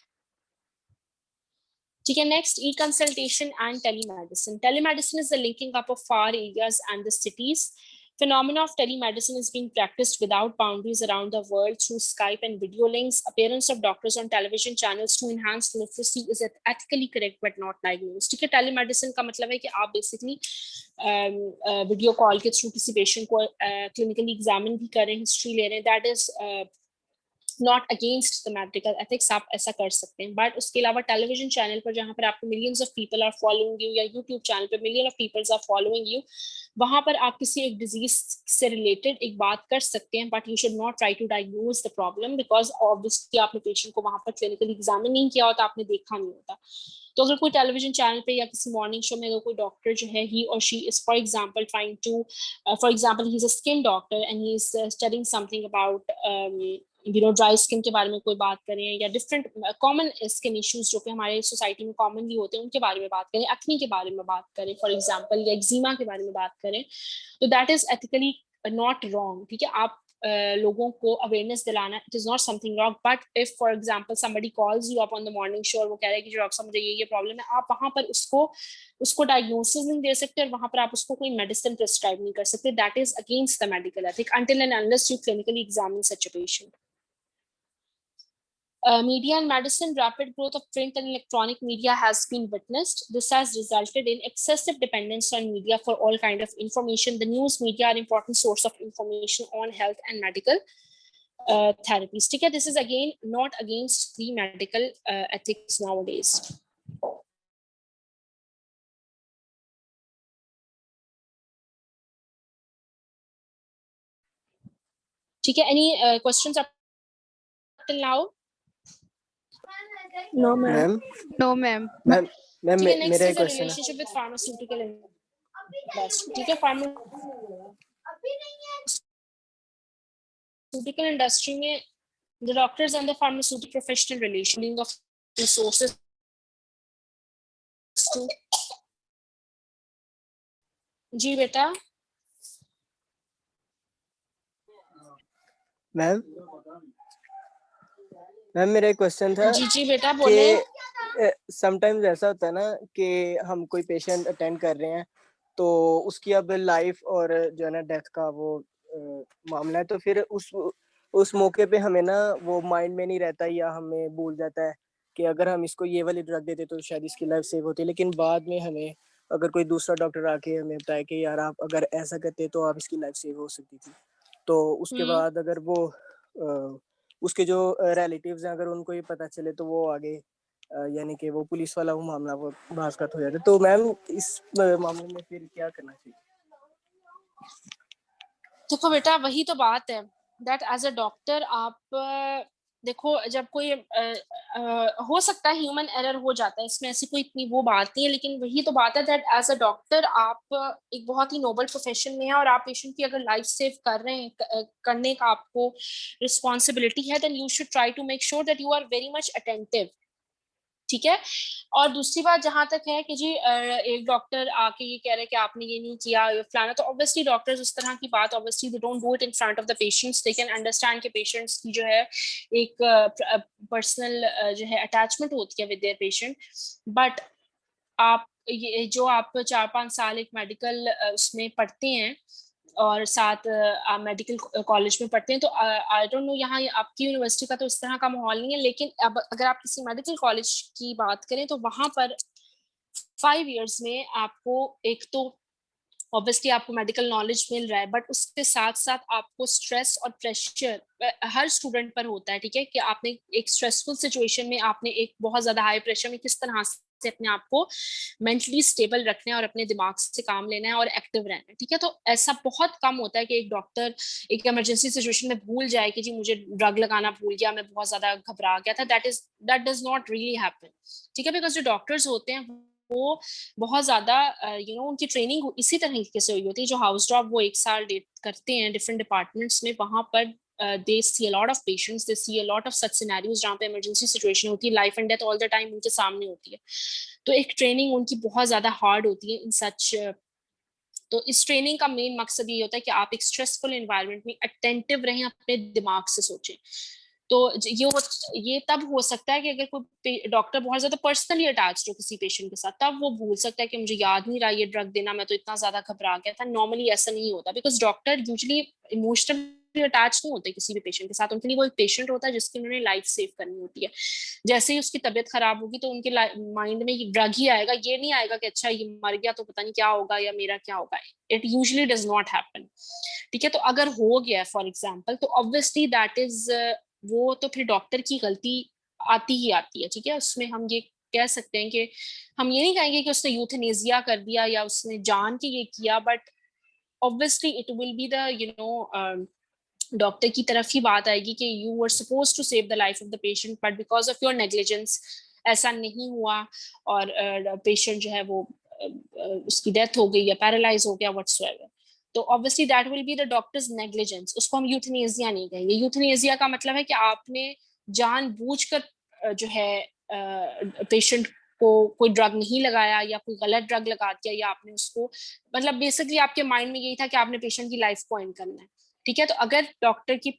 ठीक है, next e-consultation and telemedicine. Telemedicine is the linking up of far areas and the cities. Phenomena of telemedicine is being practiced without boundaries around the world through Skype and video links. Appearance of doctors on television channels to enhance literacy is ethically correct but not diagnosed. ठीक है, telemedicine का मतलब है कि आप basically video call के through किसी patient को क्लिनिकली एग्जामिन भी कर रहे हैं, हिस्ट्री ले रहे हैं. That is not against the medical ethics, आप ऐसा कर सकते हैं. बट उसके अलावा टेलीविजन चैनल पर जहाँ पर आपको millions of people are following you, या यूट्यूब चैनल पर million of peoples are following you, वहां पर आप किसी एक डिजीज से रिलेटेड एक बात कर सकते हैं, but you should not try to diagnose the problem, because obviously आपने पेशेंट को वहां पर क्लिनिकली एग्जामिन नहीं किया होता, आपने देखा नहीं होता. तो अगर कोई टेलीविजन चैनल पे या किसी मॉर्निंग शो में अगर कोई डॉक्टर जो है ही और she is for example trying to for example he is a skin doctor and he is studying something about dry skin के बारे में कोई बात करें, या डिफरेंट कॉमन स्किन इश्यूज जो कि हमारे सोसाइटी में कॉमनली होते हैं उनके बारे में बात करें, एक्ने के बारे में बात करें फॉर एग्जांपल, या एक्जिमा के बारे में बात करें, तो that is ethically not wrong. ठीक है, आप लोगों को अवेयरनेस दिलाना, it is not something wrong. But if for example somebody calls you up on the morning show और वो कह रहे हैं कि डॉक्टर साहब मुझे ये प्रॉब्लम है, आप वहां पर उसको डायग्नोसिस नहीं दे सकते और वहां पर आप उसको कोई मेडिसिन प्रिस्क्राइब नहीं कर सकते. That is against the medical ethic until and unless you clinically examine such a patient. Media and medicine, rapid growth of print and electronic media has been witnessed. This has resulted in excessive dependence on media for all kind of information. The news media are important source of information on health and medical therapies. ठीक है, this is again not against the medical ethics nowadays. ठीक है, any questions up till now? No, ma'am. No, ma'am. Ma'am ठीक है, next मेरा is एक the question है. relationship with pharmaceutical industry. ठीक है, pharmaceutical industry में the doctors and the pharmaceutical professional relation of resources to जी बेटा. मैम मेरा एक क्वेश्चन था जी बेटा बोले. कि समटाइम्स ऐसा होता है ना कि हम कोई पेशेंट अटेंड कर रहे हैं तो उसकी अब लाइफ और जो है ना डेथ का वो मामला है, तो फिर उस मौके पे हमें ना वो माइंड में नहीं रहता या हमें भूल जाता है कि अगर हम इसको ये वाली ड्रग देते तो शायद इसकी लाइफ सेव होती है, लेकिन बाद में हमें अगर कोई दूसरा डॉक्टर आके हमें बताए कि यार आप अगर ऐसा करते तो आप इसकी लाइफ सेव हो सकती थी, तो उसके बाद अगर वो उसके जो रिलेटिव्स हैं अगर उनको ये पता चले तो वो आगे यानी कि वो पुलिस वाला वो मामला वो बाज़-बात हो जाता है। तो मैम इस मामले में फिर क्या करना चाहिए? देखो बेटा, वही तो बात है दैट एज अ डॉक्टर आप देखो, जब कोई हो सकता है ह्यूमन एरर हो जाता है, इसमें ऐसी कोई इतनी वो बात नहीं है, लेकिन वही तो बात है दैट एज अ डॉक्टर आप एक बहुत ही नोबल प्रोफेशन में है और आप पेशेंट की अगर लाइफ सेव कर रहे हैं, करने का आपको रिस्पॉन्सिबिलिटी है, then you should try to make sure that you are very much attentive. ठीक है। और दूसरी बात जहां तक है कि जी एक डॉक्टर आके ये कह रहे हैं कि आपने ये नहीं किया या फलाना, तो ऑब्वियसली डॉक्टर्स उस तरह की बात obviously they don't do it in front of the patients. They can understand कि पेशेंट्स की जो है एक पर्सनल जो है अटैचमेंट होती है विद देयर पेशेंट, बट आप ये जो आप 4-5 साल एक मेडिकल उसमें पढ़ते हैं और साथ मेडिकल कॉलेज में पढ़ते हैं, तो आई डोंट नो यहाँ आपकी यूनिवर्सिटी का तो इस तरह का माहौल नहीं है, लेकिन अब अगर आप किसी मेडिकल कॉलेज की बात करें तो वहां पर 5 इयर्स में आपको एक तो ऑब्वियसली आपको मेडिकल नॉलेज मिल रहा है, बट उसके साथ साथ आपको स्ट्रेस और प्रेशर हर स्टूडेंट पर होता है। ठीक है, कि आपने एक स्ट्रेसफुल सिचुएशन में आपने एक बहुत ज्यादा हाई प्रेशर में किस तरह से अपने आप को मेंटली स्टेबल रखना है और अपने दिमाग से काम लेना है और एक्टिव रहना है। ठीक है, तो ऐसा बहुत कम होता है कि एक डॉक्टर एक इमरजेंसी सिचुएशन में भूल जाए कि जी मुझे ड्रग लगाना भूल गया, मैं बहुत ज्यादा घबरा गया था। That does not really happen. ठीक है, बिकॉज जो डॉक्टर्स होते हैं वो बहुत ज्यादा उनकी ट्रेनिंग इसी तरीके से हुई होती है। जो हाउस जॉब वो 1 साल करते हैं डिफरेंट डिपार्टमेंट्स में, वहां पर they see a lot of patients, they see a lot of such scenarios जहाँ पे इमरजेंसी सिचुएशन होती है, life and death all the time उनके सामने होती है। तो एक ट्रेनिंग उनकी बहुत ज्यादा हार्ड होती है इन सच। तो इस ट्रेनिंग का मेन मकसद ये होता है कि आप एक स्ट्रेसफुल एनवायरनमेंट में अटेंटिव रहें, अपने दिमाग से सोचें। तो ये तब हो सकता है कि अगर कोई डॉक्टर बहुत ज्यादा पर्सनली अटैच्ड हो किसी पेशेंट के साथ, तब वो भूल सकता है कि मुझे याद नहीं रहा ये ड्रग देना, मैं तो इतना ज्यादा घबरा गया था। नॉर्मली ऐसा नहीं होता, because doctor usually emotionally attach नहीं होते किसी भी पेशेंट के साथ। उनके लिए वो एक पेशेंट होता है जिसकी उन्होंने लाइफ सेव करनी होती है। जैसे ही उसकी तबीयत खराब होगी तो उनके माइंड में ये ड्रग ही आएगा, ये नहीं आएगा कि अच्छा ये मर गया तो पता नहीं क्या होगा या मेरा क्या होगा। It usually does not happen. ठीक है, तो अगर हो गया फॉर एग्जाम्पल, तो ऑब्वियसली दैट इज वो तो फिर डॉक्टर की गलती आती ही आती है। ठीक है, उसमें हम ये कह सकते हैं कि हम ये नहीं कहेंगे कि उसने यूथनेसिया कर दिया या उसने जान के ये किया, but obviously it will be the doctor की तरफ ही बात आएगी कि you were suppose to save the life of the patient, but because of your negligence ऐसा नहीं हुआ और पेशेंट जो है वो उसकी डेथ हो गई या पैरालाइज हो गया व्हाटसोएवर। तो obviously that will be the doctors negligence. उसको हम यूथनेसिया नहीं कहेंगे। यूथनेसिया का मतलब है कि आपने जानबूझकर जो है पेशेंट को कोई ड्रग नहीं लगाया या कोई गलत ड्रग लगा दिया, या आपने उसको मतलब बेसिकली आपके माइंड में यही था कि आपने पेशेंट की लाइफ को एंड करना है। ठीक है, तो अगर डॉक्टर की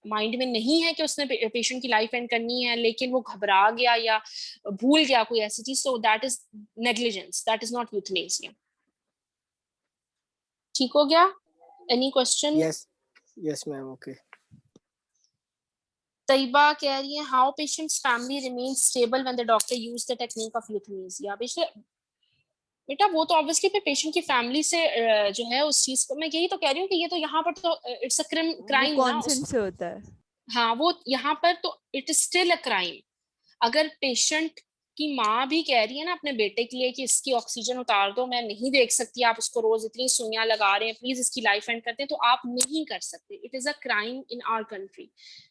माइंड में नहीं है कि उसने पेशेंट की लाइफ एंड करनी है, लेकिन वो घबरा गया या भूल गया कोई ऐसी चीज, so that is negligence, that is not euthanasia. ठीक हो गया? Any question? Yes ma'am, okay. Tayyaba कह रही है how patients family remain stable when the doctor use the technique of euthanasia. बेटा वो तो ऑब्वियसली फिर पेशेंट की फैमिली से जो है उस चीज को, मैं यही तो कह रही हूँ कि ये तो यहाँ पर तो इट्स अ क्राइम ना। कॉन्सेंट से होता है। हाँ, वो यहाँ पर तो it is still a crime. अगर पेशेंट की माँ भी कह रही है ना अपने बेटे के लिए कि इसकी ऑक्सीजन उतार दो, मैं नहीं देख सकती, आप उसको रोज इतनी सुइयां लगा रहे हैं, प्लीज इसकी लाइफ एंड करते हैं, तो आप नहीं कर सकते। It is a crime in our country.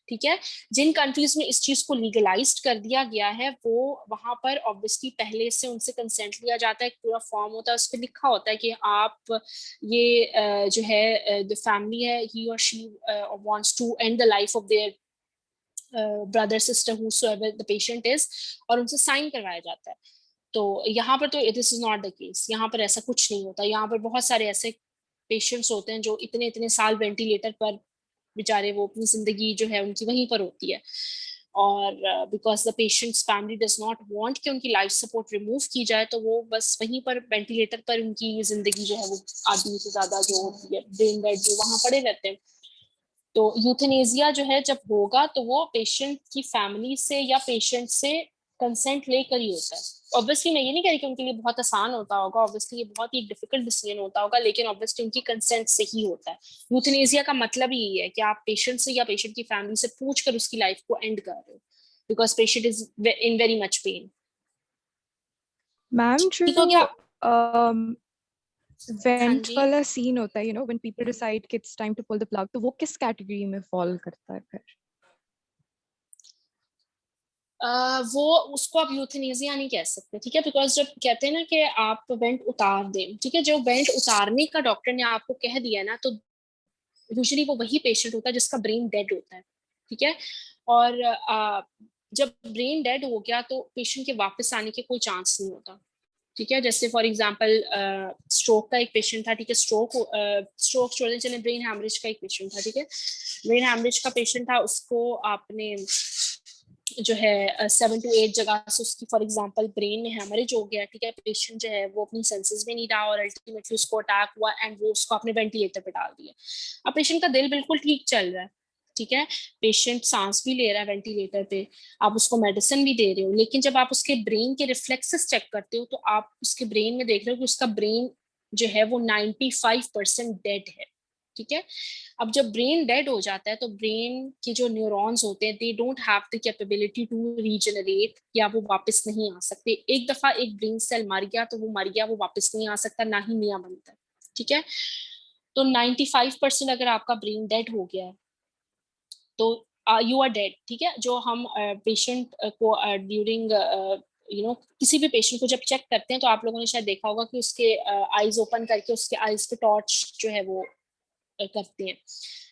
ठीक है, जिन कंट्रीज में इस चीज को लीगलाइज्ड कर दिया गया है वो वहां पर ऑब्वियसली पहले से उनसे कंसेंट लिया जाता है, एक पूरा फॉर्म होता है, उस पर लिखा होता है कि आप ये जो है द फैमिली है, ही और she wants to end the life of their brother sister whosoever the patient is, और उनसे साइन करवाया जाता है। तो यहाँ पर तो this is not the case. यहाँ पर ऐसा कुछ नहीं होता। यहाँ पर बहुत सारे ऐसे पेशेंट्स होते हैं जो इतने इतने साल वेंटिलेटर पर बेचारे वो अपनी जिंदगी जो है उनकी वहीं पर होती है, और because the patients family does not want कि उनकी लाइफ सपोर्ट रिमूव की जाए, तो वो बस वहीं पर वेंटिलेटर पर उनकी जिंदगी जो है वो आदमी से ज्यादा जो होती है ब्रेन डेड जो वहां पड़े रहते हैं। तो यूथनेसिया जो है जब होगा तो वो पेशेंट की फैमिली से या पेशेंट से कंसेंट लेकर ही होता है। ऑब्वियसली मैं ये नहीं कह रही कि उनके लिए बहुत आसान होता होगा, ऑब्वियसली ये बहुत ही डिफिकल्ट डिसीजन होता होगा, लेकिन ऑब्वियसली उनकी कंसेंट से ही होता है। यूथनेसिया का मतलब ही ये है कि आप पेशेंट से या पेशेंट की फैमिली से पूछ कर उसकी लाइफ को एंड कर रहे हो, because patient is in very much pain. Ma'am ठीक हो गया? हाँ वेंट जी। वाला सीन होता है, व्हेन पीपल डिसाइड कि it's time to pull the plug, तो वो किस कैटेगरी में फॉल करता है फिर? वो उसको आप यूथनेसिया नहीं कह सकते, ठीक है, बिकॉज जब कहते हैं ना कि आप वेंट उतार दें, ठीक है, जो वेंट उतारने का डॉक्टर ने आपको कह दिया ना, तो यूजुअली वो वही पेशेंट होता है जिसका ब्रेन डेड होता है, ठीक है। और जब ब्रेन डेड हो गया तो पेशेंट के वापस आने के कोई चांस नहीं होता, ठीक है। जैसे फॉर एग्जांपल स्ट्रोक का एक पेशेंट था, ठीक है, स्ट्रोक छोड़ने चले, ब्रेन हैमरेज का एक पेशेंट था, ठीक है। ब्रेन हैमरेज का पेशेंट था, उसको आपने जो है 7 to 8 जगह से उसकी फॉर एग्जांपल ब्रेन में हैमरेज हो गया, ठीक है। पेशेंट जो है वो अपनी सेंसेस में नहीं रहा और अल्टीमेटली उसको अटैक हुआ एंड वो उसको आपने वेंटिलेटर पे डाल दिया। अब पेशेंट का दिल बिल्कुल ठीक चल रहा है, ठीक है, पेशेंट सांस भी ले रहा है वेंटिलेटर पे, आप उसको मेडिसिन भी दे रहे हो, लेकिन जब आप उसके ब्रेन के रिफ्लेक्सेस चेक करते हो तो आप उसके ब्रेन में देख रहे हो कि उसका ब्रेन जो है वो 95% डेड है, ठीक है। अब जब ब्रेन डेड हो जाता है तो ब्रेन के जो न्यूरॉन्स होते हैं they don't have the capability to regenerate, या वो वापस नहीं आ सकते। एक दफा एक ब्रेन सेल मर गया तो वो मर गया, वो वापस नहीं आ सकता, ना ही नया बनता है, ठीक है। तो 95% अगर आपका ब्रेन डेड हो गया है तो यू आर डेड, ठीक है। जो हम पेशेंट को ड्यूरिंग किसी भी पेशेंट को जब चेक करते हैं तो आप लोगों ने शायद देखा होगा कि उसके आईज ओपन करके उसके आईज पे टॉर्च जो है वो करते हैं,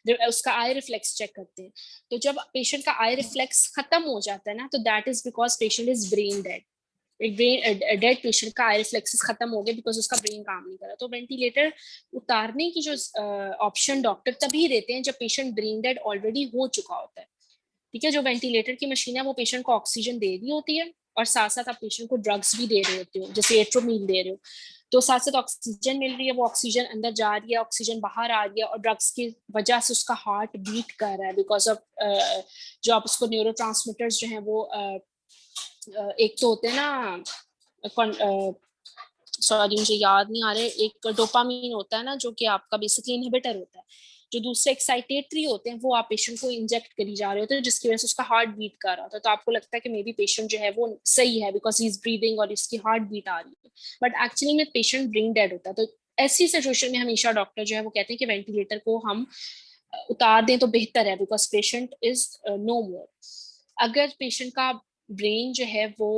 जब उसका आई रिफ्लेक्स चेक करते हैं। तो जब पेशेंट का आई रिफ्लेक्स खत्म हो जाता है ना, तो that is because patient is brain dead. एक ब्रेन डेड पेशेंट का आई रिफ्लेक्सेस खत्म हो गए बिकॉज उसका ब्रेन काम नहीं कर रहा। तो वेंटिलेटर उतारने की जो ऑप्शन डॉक्टर तभी देते हैं जब पेशेंट ब्रेन डेड ऑलरेडी हो चुका होता है, ठीक है। जो वेंटिलेटर की मशीन है वो पेशेंट को ऑक्सीजन दे रही होती है और साथ साथ आप पेशेंट को ड्रग्स भी दे रहे होते हो, जैसे एट्रोमील दे रहे हो, तो साथ साथ ऑक्सीजन मिल रही है, वो ऑक्सीजन अंदर जा रही है, ऑक्सीजन बाहर आ रही है, और ड्रग्स की वजह से उसका हार्ट बीट कर रहा है बिकॉज ऑफ जो आप उसको न्यूरोट्रांसमीटर्स जो हैं वो एक तो होते हैं ना, सॉरी मुझे याद नहीं आ रहे, एक डोपामीन होता है ना जो कि आपका बेसिकली इनहिबिटर होता है, जो दूसरे एक्साइटेटरी होते हैं वो आप पेशेंट को इंजेक्ट करी जा रहे होते हैं जिसकी वजह से उसका हार्ट बीट कर रहा होता है। तो आपको लगता है कि मे बी पेशेंट जो है वो सही है बिकॉज ही इज ब्रीदिंग और इसकी हार्ट बीट आ रही है, बट एक्चुअली में पेशेंट ब्रेन डेड होता है। तो ऐसी सिचुएशन में हमेशा डॉक्टर जो है वो कहते हैं कि वेंटिलेटर को हम उतार दें तो बेहतर है बिकॉज पेशेंट इज नो मोर। अगर पेशेंट का ब्रेन जो है वो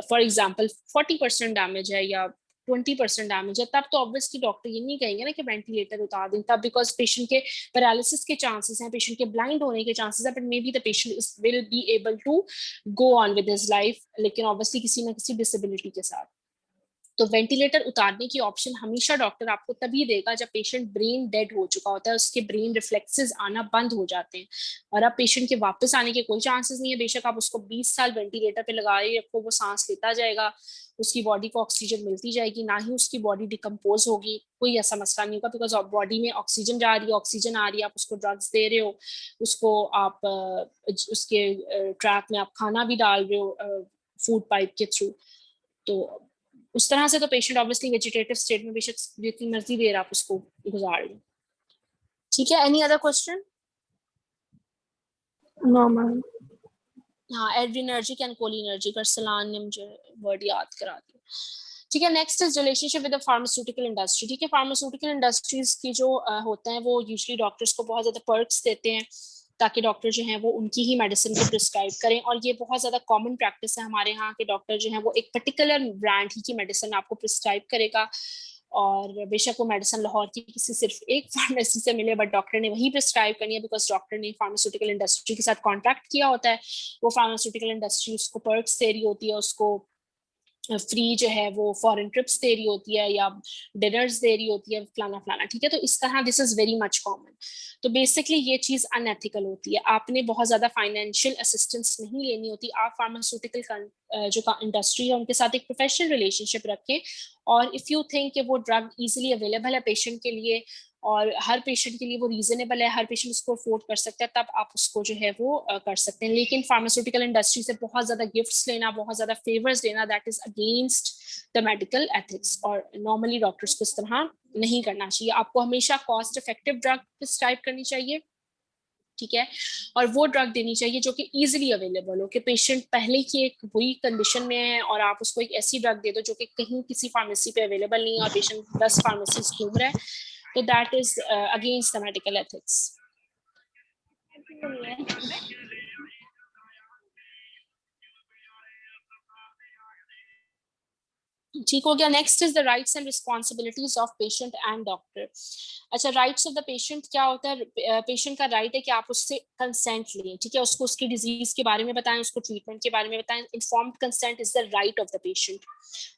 फॉर एग्जाम्पल 40% डैमेज है या 20% डैमेज है, तब तो ऑब्वियसली डॉक्टर ये नहीं कहेंगे ना कि वेंटिलेटर उतार दें, तब बिकॉज पेशेंट के पैरालिसिस के चांसेस हैं, पेशेंट के ब्लाइंड होने के चांसेस है, but may be the patient will be able to go on with his life, लेकिन ऑब्वियसली किसी ना किसी डिसेबिलिटी के साथ। तो वेंटिलेटर उतारने की ऑप्शन हमेशा डॉक्टर आपको तभी देगा जब पेशेंट ब्रेन डेड हो चुका होता है, उसके ब्रेन रिफ्लेक्सेस आना बंद हो जाते हैं, और अब पेशेंट के वापस आने के कोई चांसेस नहीं है। बेशक आप उसको 20 साल वेंटिलेटर पे लगा रखो, वो सांस लेता जाएगा, उसकी बॉडी को ऑक्सीजन मिलती जाएगी, ना ही उसकी बॉडी डिकम्पोज होगी, कोई ऐसा मसला नहीं होगा बिकॉज बॉडी में ऑक्सीजन जा रही है, ऑक्सीजन आ रही है, आप उसको ड्रग्स दे रहे हो, उसको आप उसके ट्रैक में आप खाना भी डाल रहे हो फूड पाइप के थ्रू। तो उस तरह से तो पेशेंट ऑब्वियसली वेजिटेटिव स्टेट में बेशक जितनी मर्जी देर आप उसको गुजार लें, ठीक है। Any other question? No ma'am. हाँ, एड्रिनर्जिक एंड कोलिनर्जिक, अरसलान ने मुझे वर्ड याद करा दिया, ठीक है। Next is relationship with the pharmaceutical industry, ठीक है। फार्मास्यूटिकल इंडस्ट्रीज की जो होते हैं वो यूजुअली डॉक्टर्स को बहुत ज्यादा पर्क्स देते हैं ताकि डॉक्टर जो हैं वो उनकी ही मेडिसिन को प्रिस्क्राइब करें, और ये बहुत ज्यादा कॉमन प्रैक्टिस है हमारे यहाँ के डॉक्टर जो हैं वो एक पर्टिकुलर ब्रांड ही की मेडिसिन आपको प्रिस्क्राइब करेगा, और बेशक वो मेडिसिन लाहौर की किसी सिर्फ एक फार्मेसी से मिले, बट डॉक्टर ने वही प्रिस्क्राइब करनी है बिकॉज डॉक्टर ने फार्मास्यूटिकल इंडस्ट्री के साथ कॉन्ट्रैक्ट किया होता है। वो फार्मास्यूटिकल इंडस्ट्री उसको पर्क्स दे रही होती है, उसको फ्री जो है वो फॉरेन ट्रिप्स दे रही होती है या डिनर्स दे रही होती है, फलाना फलाना, ठीक है। तो इस तरह this is very much common. तो बेसिकली ये चीज अनएथिकल होती है, आपने बहुत ज्यादा फाइनेंशियल असिस्टेंस नहीं लेनी होती, आप फार्मास्यूटिकल जो इंडस्ट्री है उनके साथ एक प्रोफेशनल रिलेशनशिप रखें, और इफ यू थिंक कि वो ड्रग इजीली अवेलेबल है पेशेंट के लिए और हर पेशेंट के लिए वो रीजनेबल है, हर पेशेंट उसको अफोर्ड कर सकता है, तब आप उसको जो है वो कर सकते हैं। लेकिन फार्मास्यूटिकल इंडस्ट्री से बहुत ज्यादा गिफ्ट्स लेना, बहुत ज्यादा फेवर्स लेना, that is against the medical ethics, और नॉर्मली डॉक्टर्स को इस तरह नहीं करना चाहिए। आपको हमेशा कॉस्ट इफेक्टिव ड्रग प्रिस्क्राइब करनी चाहिए, ठीक है, और वो ड्रग देनी चाहिए जो कि इजीली अवेलेबल हो, कि पेशेंट पहले की एक बुरी कंडीशन में है और आप उसको एक ऐसी ड्रग दे दो जो कि कहीं किसी फार्मेसी पे अवेलेबल नहीं है और पेशेंट 10 फार्मेसी घूम रहा है, तो that is against the medical ethics. ठीक हो गया। Next is the rights and responsibilities of patient and doctor. अच्छा, राइट्स ऑफ द पेशेंट क्या होता है? पेशेंट का राइट है कि आप उससे कंसेंट लें, ठीक है, उसको उसकी डिजीज के बारे में बताएं, उसको ट्रीटमेंट के बारे में बताएं। Informed consent is the right of the patient.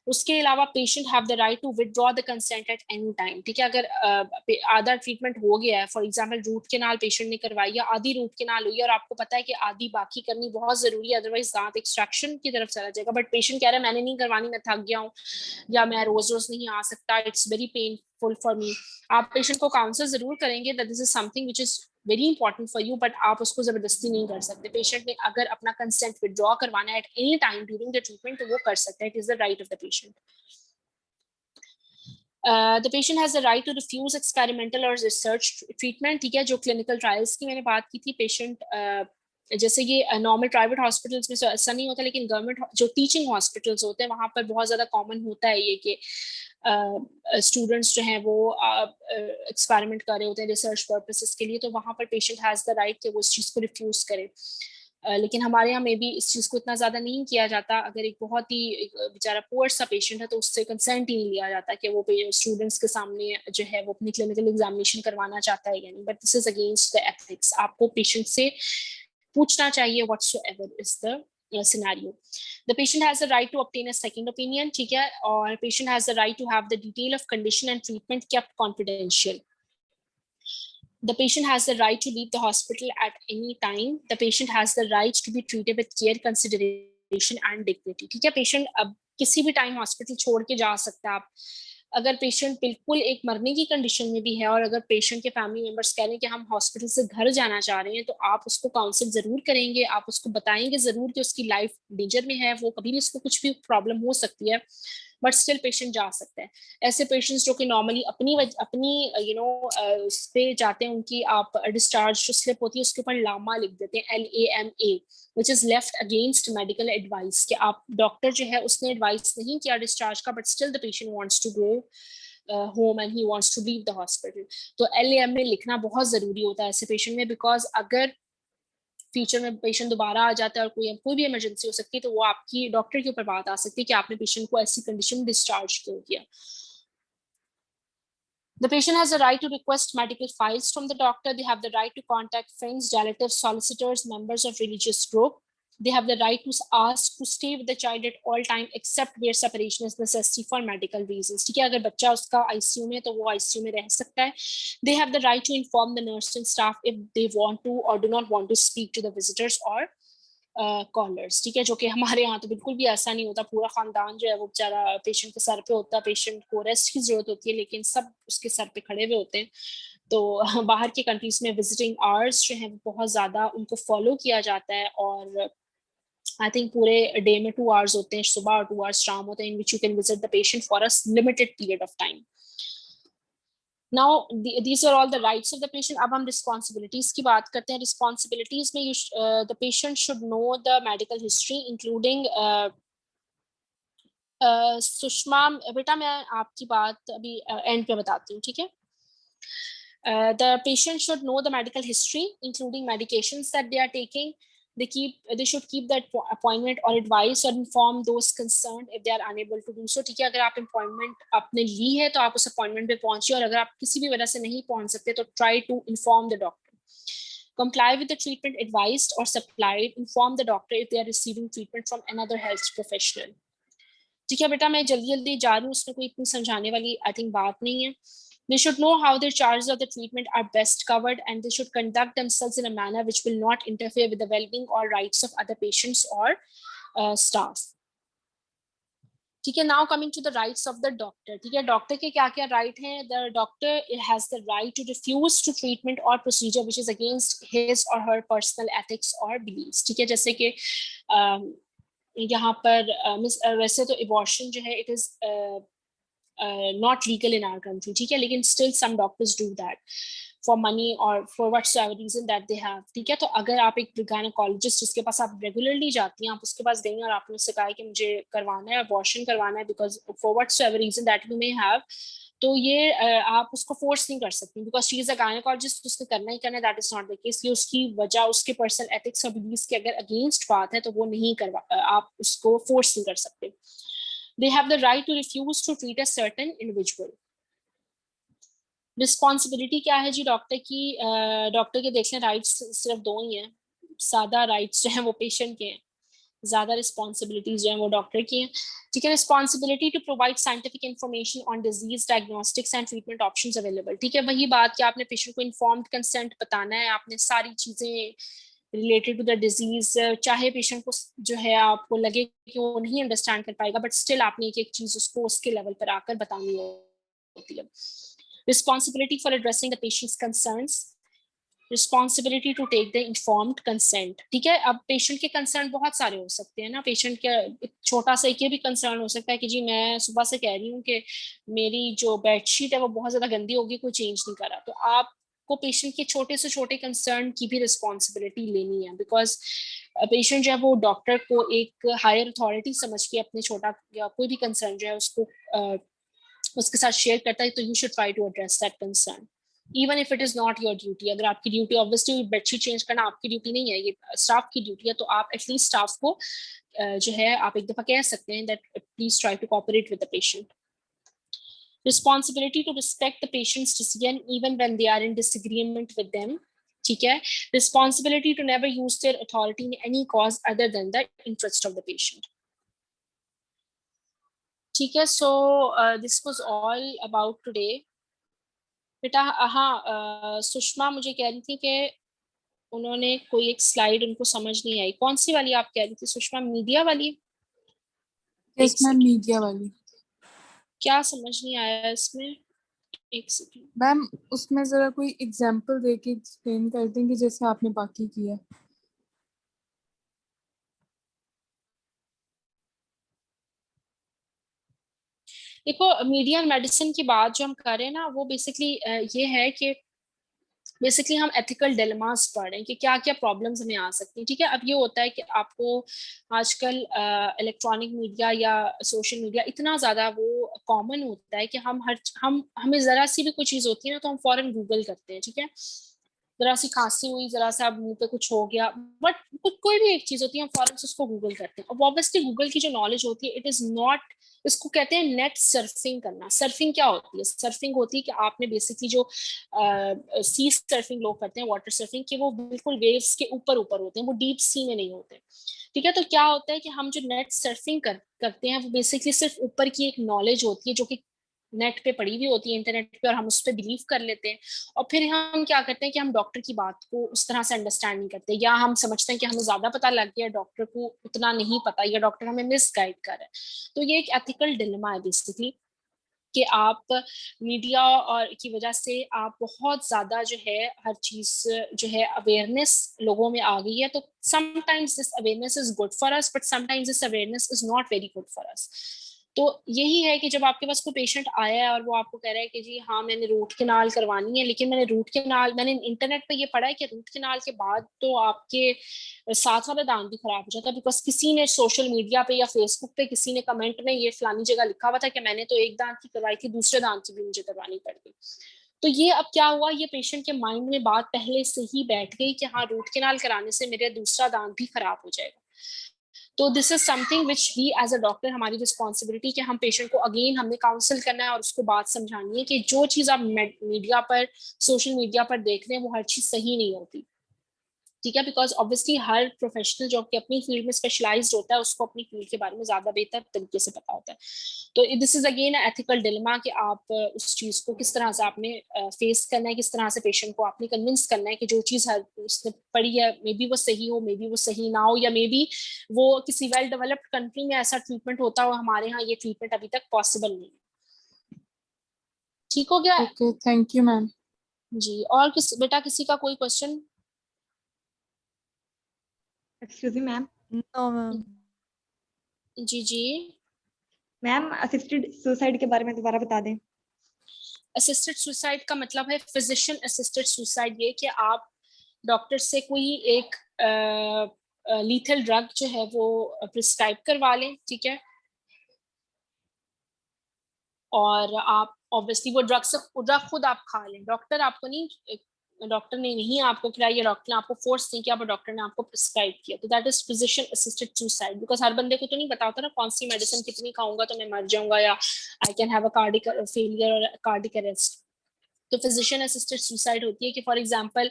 उसके अलावा patient have the right to withdraw the consent at any time, ठीक है। अगर आधा ट्रीटमेंट हो गया है, for example root canal patient ने करवाई या आधी रूट केनाल हुई है और आपको पता है कि आधी बाकी करनी बहुत जरूरी है, अदरवाइज दांत एक्सट्रैक्शन की तरफ चला जाएगा, बट पेशेंट कह रहा है मैंने नहीं करवानी, मैं थक गया हूँ या मैं रोज रोज नहीं आ सकता, it's very painful for me, आप पेशेंट को काउंसल जरूर करेंगे that this is something which is very important for you, but आप उसको जबरदस्ती नहीं कर सकते। पेशेंट ने अगर अपना कंसेंट विदड्रॉ करवाना है eight any time during the treatment तो वो कर सकता है, it is the right of the patient. The patient has the right to refuse experimental or research treatment, ठीक है, जो clinical trials की मैंने बात की थी। पेशेंट जैसे ये नॉर्मल प्राइवेट हॉस्पिटल्स में ऐसा नहीं होता, लेकिन गवर्नमेंट जो टीचिंग हॉस्पिटल्स होते हैं वहाँ पर बहुत ज़्यादा कॉमन होता है ये कि स्टूडेंट्स जो हैं वो एक्सपेरिमेंट कर रहे होते हैं रिसर्च पर्पसेस के लिए, तो वहाँ पर पेशेंट हैज़ द राइट कि वो इस चीज़ को रिफ्यूज करे। लेकिन हमारे यहाँ में भी इस चीज़ को इतना ज़्यादा नहीं किया जाता। अगर एक बहुत ही बेचारा पुअर सा पेशेंट है तो उससे कंसेंट ही नहीं लिया जाता कि वो स्टूडेंट्स के सामने जो है वो अपनी क्लिनिकल एग्जामिनेशन करवाना चाहता है या नहीं, but this is against the ethics. आपको पेशेंट से पूछना चाहिए whatsoever is the scenario. The patient has the right to obtain a second opinion, ठीक है, और patient has the right to have the detail of condition and treatment kept confidential. The patient has the right to leave the hospital at any time. The patient has the right to be treated with care, consideration and dignity, ठीक है। patient अब किसी भी time hospital छोड़ के जा सकता है। आप अगर पेशेंट बिल्कुल एक मरने की कंडीशन में भी है और अगर पेशेंट के फैमिली मेंबर्स कह रहे हैं कि हम हॉस्पिटल से घर जाना चाह रहे हैं, तो आप उसको काउंसिल जरूर करेंगे, आप उसको बताएंगे जरूर कि उसकी लाइफ डेंजर में है, वो कभी भी उसको कुछ भी प्रॉब्लम हो सकती है, बट स्टिल पेशेंट जा सकता है। ऐसे पेशेंट्स जो कि नॉर्मली अपनी उस पे जाते हैं, उनकी आप डिस्चार्ज जो स्लिप होती है उसके ऊपर लामा लिख देते हैं, LAMA, which is left against medical advice, कि आप डॉक्टर जो है उसने एडवाइस नहीं किया डिस्चार्ज का, but still the patient wants to go home and he wants to leave the hospital. तो LAMA लिखना बहुत जरूरी होता है ऐसे पेशेंट में, बिकॉज अगर फ्यूचर में पेशेंट दोबारा आ जाता है और कोई भी इमरजेंसी हो सकती है तो वो आपकी डॉक्टर के ऊपर बात आ सकती है कि आपने पेशेंट को ऐसी कंडीशन में डिस्चार्ज क्यों किया। The patient has a right to request medical files from the doctor. They have the right to contact friends, relatives, solicitors, members of religious group. They have the right to ask to stay with the child at all time except where separation is necessary for medical reasons, ठीक है। अगर बच्चा उसका ICU में तो वो ICU में रह सकता है। They have the right to inform the nurse and staff if they want to or do not want to speak to the visitors or callers, ठीक है, जो कि हमारे यहाँ तो बिल्कुल भी ऐसा नहीं होता। पूरा खानदान जो है वो बेचारा पेशेंट के सर पे होता है, पेशेंट को रेस्ट की जरूरत होती है लेकिन सब उसके सर पे खड़े हुए होते हैं। तो बाहर के कंट्रीज में विजिटिंग आवर्स जो है वो बहुत ज्यादा उनको फॉलो किया जाता है, और आई थिंक पूरे डे में 2 hours होते हैं, सुबह और 2 hours शाम होते हैं, in which you can visit the patient for a limited period of time. Now, these are all the rights of the patient. अब हम responsibilities की बात करते हैं। Responsibilities में the patient should know the medical history, including Sushma बेटा मैं आपकी बात अभी एंड पे बताती हूँ, ठीक है। The patient should know the medical history, including medications that they are taking. They should keep that appointment or advice or inform those concerned if they are unable to do so, ठीक है। अगर आप appointment आपने ली है तो आप उस appointment पे पहुंचिए, और अगर आप किसी भी वजह से नहीं पहुंच सकते तो try to inform the doctor. Comply with the treatment advised or supplied. Inform the doctor if they are receiving treatment from another health professional. ठीक है बेटा, मैं जल्दी जल्दी जा रही हूँ, उसमें कोई इतनी समझाने वाली आई थिंक बात नहीं है। They should know how their charges of the treatment are best covered, and they should conduct themselves in a manner which will not interfere with the well-being or rights of other patients or staff. ठीक है. Now coming to the rights of the doctor. ठीक है, doctor के क्या क्या right हैं. The doctor has the right to refuse to treatment और procedure which is against his और हर पर्सनल एथिक्स और बिलीव्स. ठीक है, जैसे कि यहाँ पर वैसे तो एबॉर्शन जो है it is not legal in our country. ठीक है, लेकिन still some doctors do that for money और for whatsoever reason that they have. ठीक है, तो अगर आप एक गायनेकोलॉजिस्ट जिसके पास आप रेगुलरली जाती हैं, आप उसके पास गई और आपने उससे कहा कि मुझे करवाना है, अबॉर्शन करवाना है because for whatsoever reason that you may have, तो ये आप उसको फोर्स नहीं कर सकती because she is a gynaecologist. उसको करना ही करना, that is not the case. ये उसकी वजह, उसके पर्सनल एथिक्स और बिलीव्स के अगर अगेंस्ट बात है तो वो नहीं करवा, आप उसको फोर्स नहीं कर सकते. They have the right to refuse to treat a certain individual. Responsibility क्या है जी डॉक्टर की. डॉक्टर के देख लें राइट्स सिर्फ दो ही हैं. सादा राइट्स जो हैं वो पेशेंट के हैं, ज्यादा रिस्पॉन्सिबिलिटीज जो हैं वो डॉक्टर की हैं. ठीक है, responsibility to provide scientific information on disease diagnostics and treatment options available. ठीक है, वही बात कि आपने पेशेंट को इन्फॉर्म्ड कंसेंट बताना है, आपने सारी चीजें रिलेटेड टू द डिजीज, चाहे पेशेंट को जो है आपको लगे कि वो नहीं अंडरस्टैंड कर पाएगा, बट स्टिल आपने एक एक चीज उसको उसके लेवल पर आकर बतानी होती है. Responsibility for addressing the patient's concerns. Responsibility to take the informed consent. ठीक है, अब पेशेंट के कंसर्न बहुत सारे हो सकते हैं ना. पेशेंट के छोटा सा एक ये भी कंसर्न हो सकता है कि जी मैं सुबह से कह रही हूँ कि मेरी जो बेडशीट है वो बहुत ज्यादा गंदी होगी, कोई चेंज नहीं करा. तो आपको पेशेंट के छोटे से छोटे कंसर्न की भी रिस्पॉन्सिबिलिटी लेनी है बिकॉज पेशेंट जो है वो डॉक्टर को एक हायर अथॉरिटी समझ के अपने छोटा या कोई भी कंसर्न जो है उसको उसके साथ शेयर करता है. तो you should try to address that concern even if it is not your duty. अगर आपकी ड्यूटी ऑब्वियसली बेडशीट चेंज करना आपकी ड्यूटी नहीं है, ये स्टाफ की ड्यूटी है, तो आप एटलीस्ट स्टाफ को जो है आप एक दफा कह सकते हैं that please try to cooperate with the patient. Responsibility to respect the patient's decision even when they are in disagreement with them. ठीक है, responsibility to never use their authority in any cause other than the interest of the patient. ठीक है, so this was all about today. बेटा हाँ, सुषमा मुझे कह रही थी कि उन्होंने कोई एक स्लाइड उनको समझ नहीं आई. कौन सी वाली आप कह रही थी सुषमा? मीडिया वाली? यस मैम, मीडिया वाली. क्या समझ नहीं आया इसमें? एक सेकंड मैम, उसमें जरा कोई एग्जांपल देके एक्सप्लेन कर देंगे जैसे आपने बाकी किया. देखो, मीडिया और मेडिसिन की बात जो हम कर रहे हैं ना वो बेसिकली ये है कि बेसिकली हम एथिकल डिलेमास पढ़ रहे हैं कि क्या क्या प्रॉब्लम्स हमें आ सकती हैं. ठीक है, अब ये होता है कि आपको आजकल इलेक्ट्रॉनिक मीडिया या सोशल मीडिया इतना ज़्यादा वो कॉमन होता है कि हमें ज़रा सी भी कोई चीज़ होती है ना तो हम फौरन गूगल करते हैं. ठीक है, जरा सी खांसी हुई, जरा सा मुंह पे कुछ हो गया, बट कोई भी एक चीज होती है हम फौरन से उसको गूगल करते हैं. और ऑब्वियसली गूगल की जो नॉलेज होती है इट इज नॉट, इसको कहते हैं नेट सर्फिंग करना. सर्फिंग क्या होती है? सर्फिंग होती है कि आपने बेसिकली जो सी सर्फिंग लोग करते हैं, वाटर सर्फिंग, कि वो बिल्कुल वेव्स के ऊपर ऊपर होते हैं, वो डीप सी में नहीं होते. ठीक है, तो क्या होता है कि हम जो नेट सर्फिंग करते हैं वो बेसिकली सिर्फ ऊपर की एक नॉलेज होती है जो कि नेट पे पड़ी हुई होती है, इंटरनेट पे, और हम उस पर बिलीव कर लेते हैं. और फिर हम क्या करते हैं कि हम डॉक्टर की बात को उस तरह से अंडरस्टैंड नहीं करते, या हम समझते हैं कि हमें ज्यादा पता लग गया, डॉक्टर को उतना नहीं पता, या डॉक्टर हमें मिसगाइड कर रहा है. तो ये एक एथिकल डिलेमा है बेसिकली कि आप मीडिया और की वजह से आप बहुत ज्यादा जो है हर चीज जो है अवेयरनेस लोगों में आ गई है. तो sometimes this awareness is good for us, but sometimes this awareness is not very good for us. तो यही है कि जब आपके पास कोई पेशेंट आया है और वो आपको कह रहा है कि जी हाँ मैंने रूट कैनाल करवानी है, लेकिन मैंने इंटरनेट पे ये पढ़ा है कि रूट कैनाल के बाद तो आपके साथ वाला दांत भी खराब हो जाता है, बिकॉज किसी ने सोशल मीडिया पे या फेसबुक पे किसी ने कमेंट में ये फलानी जगह लिखा हुआ था कि मैंने तो एक दांत की करवाई थी, दूसरे दांत की भी मुझे करवानी पड़ गई. तो ये अब क्या हुआ, ये पेशेंट के माइंड में बात पहले से ही बैठ गई कि हाँ रूट कैनाल कराने से मेरा दूसरा दांत भी खराब हो जाएगा. तो this is something which we as a doctor, हमारी रिस्पॉन्सिबिलिटी कि हम पेशेंट को अगेन हमने काउंसिल करना है और उसको बात समझानी है कि जो चीज आप मीडिया पर, सोशल मीडिया पर देख रहे हैं वो हर चीज सही नहीं होती. ठीक है, बिकॉज ऑब्वियसली हर प्रोफेशनल जो कि अपनी फील्ड में स्पेशलाइज्ड होता है उसको अपनी फील्ड के बारे में ज्यादा बेहतर तरीके से पता होता है। तो this is again ethical dilemma कि आप उस चीज को किस तरह से आपने फेस करना है, किस तरह से पेशेंट को आपने कन्विंस करना है कि जो चीज उसने पढ़ी है मे बी वो सही हो, मे बी वो सही ना हो, या मे बी वो किसी वेल डेवलप्ड कंट्री में ऐसा ट्रीटमेंट होता हो, हमारे यहाँ ये ट्रीटमेंट अभी तक पॉसिबल नहीं है। ठीक हो गया? Okay, thank you ma'am. जी, और बेटा किसी का कोई question? Excuse me ma'am. No ma'am. जी जी मैम असिस्टेड सुसाइड के बारे में दोबारा बता दें। असिस्टेड सुसाइड का मतलब है फिजिशियन असिस्टेड सुसाइड, ये कि आप डॉक्टर से कोई एक लीथल ड्रग जो है वो प्रिस्क्राइब करवा लें, ठीक है, और आप ऑब्वियसली वो ड्रग खुद आप खा लें। डॉक्टर आपको नहीं, डॉक्टर ने नहीं आपको खिलाया, डॉक्टर ने आपको फोर्स नहीं किया, पर डॉक्टर ने आपको प्रिस्क्राइब किया, तो that is physician assisted suicide. Because हर बंदे को तो नहीं पता होता ना कौन सी मेडिसिन कितनी खाऊंगा तो मैं मर जाऊंगा, या I can have a cardiac failure और कार्डिक अरेस्ट। तो फिजिशियन असिस्टेड सुसाइड होती है कि फॉर एग्जांपल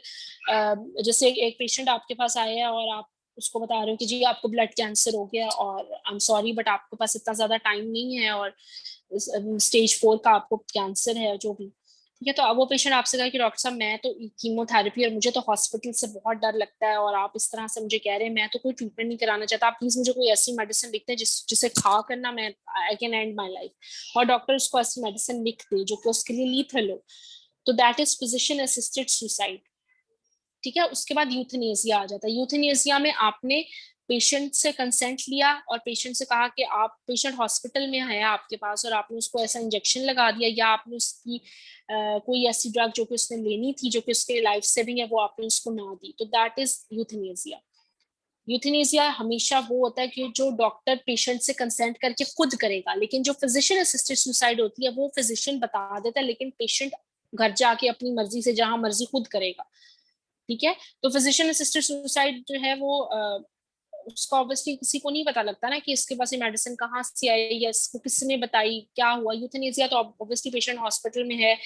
जैसे एक पेशेंट आपके पास आया है और आप उसको बता रहे हो कि जी आपको ब्लड कैंसर हो गया और आई एम सॉरी बट आपके पास इतना ज्यादा टाइम नहीं है और स्टेज 4 का आपको कैंसर है जो भी, ठीक है। तो अब वो पेशेंट आपसे कहा कि डॉक्टर साहब मैं तो कीमोथेरेपी और मुझे तो हॉस्पिटल से बहुत डर लगता है और आप इस तरह से मुझे कह रहे हैं, मैं तो कोई ट्रीटमेंट नहीं कराना चाहता, आप प्लीज मुझे कोई ऐसी मेडिसिन लिखते हैं जिसे खा करना मैं I can and my life, और डॉक्टर उसको ऐसी मेडिसिन लिख दे जो कि उसके लिए लीथल हो, तो that is physician assisted suicide, ठीक है। उसके बाद यूथेनेसिया आ जाता है। यूथेनेसिया में आपने पेशेंट से कंसेंट लिया और पेशेंट से कहा कि आप, पेशेंट हॉस्पिटल में है आपके पास और आपने उसको ऐसा इंजेक्शन लगा दिया या आपने उसकी कोई ऐसी ड्रग जो कि उसने लेनी थी जो कि उसके लाइफ सेविंग है वो आपने उसको ना दी, तो दैट इज यूथेनेसिया। यूथेनेसिया हमेशा वो होता है कि जो डॉक्टर पेशेंट से कंसेंट करके खुद करेगा, लेकिन जो फिजिशियन असिस्टेड सुसाइड होती है वो फिजिशियन बता देता है लेकिन पेशेंट घर जाके अपनी मर्जी से जहां मर्जी खुद करेगा, ठीक है। तो फिजिशियन असिस्टेड सुसाइड जो है वो उसका ऑब्वियसली किसी को नहीं पता लगता ना कि इसके पास ये मेडिसिन कहाँ से आई या इसको किसने बताई, क्या हुआ। यूथेनेसिया तो ऑब्वियसली पेशेंट हॉस्पिटल में है,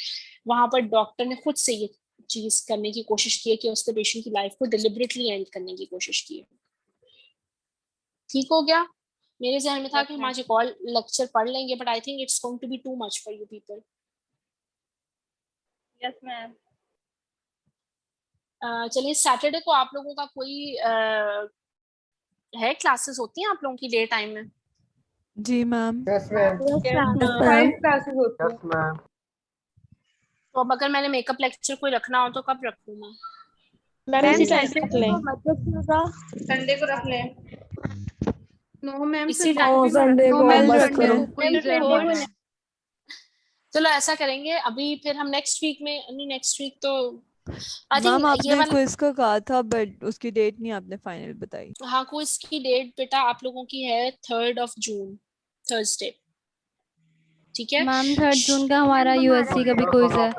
वहां पर डॉक्टर ने खुद से ये चीज करने की कोशिश की है कि उसने पेशेंट की लाइफ को डिलिबरेटली एंड करने की कोशिश की है। ठीक हो गया? मेरे जहन में था कि हम आज एक और लेक्चर पढ़ लेंगे but I think it's going to be too much for you people. Yes ma'am. चलिए, सैटरडे को आप लोगों का कोई है क्लासेस होती हैं आप लोगों की डे टाइम में? जी मैम। Yes ma'am. 5 क्लासेस होती है। Yes ma'am. तो अब अगर मैंने मेकअप लेक्चर कोई रखना हो तो कब रखूँ मैं? मैम इसी टाइम पे संडे को रख लें। नो मैम, इसी संडे को बस करो। चलो ऐसा करेंगे, अभी फिर हम नेक्स्ट वीक में, नहीं नेक्स्ट वीक तो आई मैम थिंक ये आपने वाला, क्विज का कहा था बट उसकी डेट नहीं आपने फाइनल बताई। हाँ क्विज की डेट बेटा आप लोगों की है 3 जून, थर्सडे, ठीक है। मैम 3 जून का हमारा यूएससी का भी क्विज है।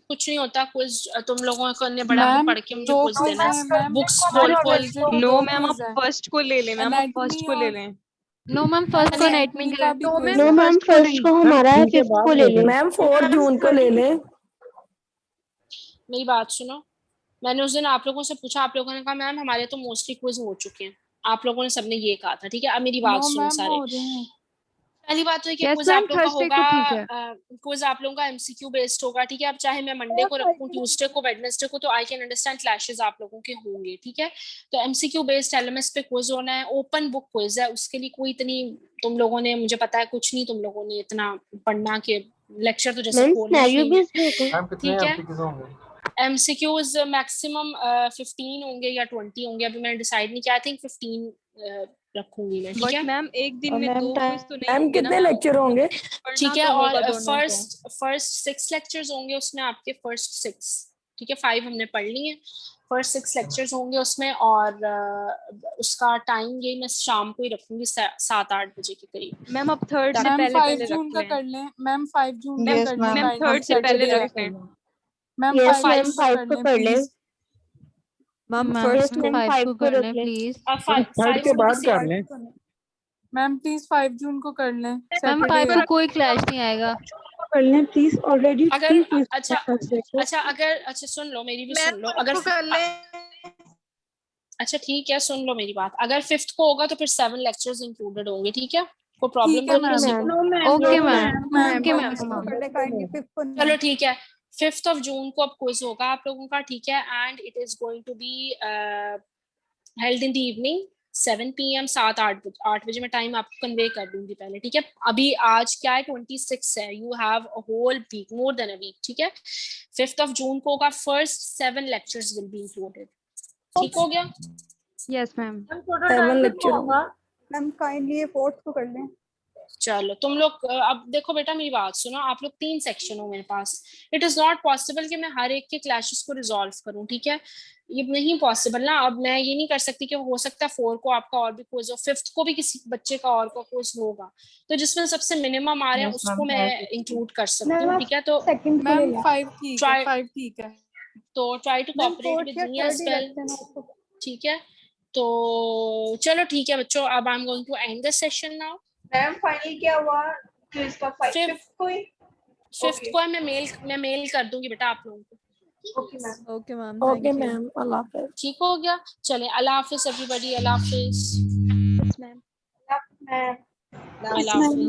कुछ नहीं होता क्विज, तुम लोगों को ने बड़ा मैम पढ़ के मुझे 2 क्विज क्विज देना है मैम। बुक्स हर खोल Thursday को नो 2 मैम क्विज आप है। फर्स्ट को ले लें, मैम आप फर्स्ट को ले Anatomy लें। नो मैम फर्स्ट को एनाटॉमी anatomy का भी quiz नो है। मैम फर्स्ट को हमारा है, 5th को ले लें। मैम 4 जून को ले लें। मेरी बात सुनो, मैंने उस दिन आप लोगों से पूछा, आप लोगों ने कहा मैम हमारे तो मोस्टली क्विज हो चुके हैं, आप लोगों ने सबने ये कहा था, ठीक है। अब मेरी बात नो सुनो मैम सारे। हो रहे हैं। पहली बात तो है कि यस क्विज मैम आप लोगों का थर्सडे होगा, को ठीक है। क्विज आप लोगों का एमसीक्यू बेस्ड होगा, ठीक है। अब चाहे मैं मंडे को रखूं, ट्यूसडे को, वेडनेसडे को, तो आई कैन अंडरस्टैंड क्लैशेस आप लोगों के होंगे, ठीक है। तो एमसीक्यू बेस्ड एलएमएस पे क्विज होना है, ओपन बुक क्विज है, उसके लिए कोई इतनी, तुम लोगों ने, मुझे पता है कुछ नहीं तुम लोगों ने इतना पढ़ना के लेक्चर तो जैसे खोलना ही नहीं है, ठीक है। एमसीक्यूज मैक्सिमम 15 होंगे या 20 होंगे, अभी मैंने डिसाइड नहीं किया, आई थिंक 15 रखूंगी मैं, ठीक बट है। मैम एक दिन और में मैम 2 क्विज तो नहीं मैम होंगे ना कितने मैम, लेक्चर होंगे? पढ़ना ठीक है। तो और होगा दोनों को। फर्स्ट 6 लेक्चर्स होंगे उसमें, आपके फर्स्ट 6, ठीक है। 5 हमने पढ़ ली है, फर्स्ट 6 लेक्चर्स होंगे उसमें, और उसका टाइम ये मैं शाम को ही रखूंगी 7-8 बजे के करीब। मैम आप थर्ड से मैम पहले 5 पहले जून रख का लें। कर लें। मैम 5 जून का Yes, कर लें। ma'am. मैम थर्ड से पहले सैटरडे रख लें। मैम Yes, 5 मैम, 5 कर को लें कर लें। प्लीज। मैम मैम फर्स्ट को 5 को कर लें प्लीज। अब 5 के बाद कर लें। मैम प्लीज 5 जून को कर लें। मैम सैटरडे 5 को कोई क्लैश नहीं आएगा। कर लें प्लीज, ऑलरेडी अगर अच्छा सुन लो, मेरी भी सुन लो। अगर कर ले अच्छा ठीक है, सुन लो मेरी बात। अगर 5th को होगा तो फिर 7 लेक्चर्स इंक्लूडेड होंगे, ठीक है? कोई प्रॉब्लम तो नहीं किसी को? Okay ma'am, okay ma'am. चलो ठीक है, 5th of June को अब क्विज होगा आप लोगों का, ठीक है? And it is going to be held in the evening 7 PM, 7-8 बजे मैं टाइम आपको कन्वे कर दूंगी पहले, ठीक है? अभी आज क्या है, 26 है। You have a whole week, more than a week, ठीक है? 5th of June को होगा, first 7 lectures will be included, ठीक हो गया? Yes ma'am. 7 lecture ma'am kindly 4th को कर लें। चलो तुम लोग अब देखो बेटा, मेरी बात सुनो। आप लोग 3 सेक्शन हो मेरे पास। इट इज नॉट पॉसिबल कि मैं हर एक के क्लैशेस को रिजॉल्व करूं, ठीक है? ये नहीं पॉसिबल ना। अब मैं ये नहीं कर सकती कि हो सकता है 4 को आपका और भी क्विज हो, 5th को भी किसी बच्चे का और का क्विज होगा, तो जिसमें सबसे मिनिमम आ रहे हैं उसको मैं इंक्लूड कर सकती हूँ, ठीक है? तो मैम 5 ठीक है, 5 ठीक है। तो try to cooperate with me as well, ठीक है? तो चलो ठीक है बच्चों, अब I am going to end this session now. Ma'am final क्या हुआ क्विज का? 5th को ही? 5th को मैं मेल कर दूंगी बेटा आप लोगों को। Okay ma'am. Okay ma'am, okay ma'am, अल्लाह हाफिज। ठीक हो गया? चले, अल्लाह हाफिज एवरीबॉडी, अल्लाह हाफिज। मैम अल्लाह हाफिज।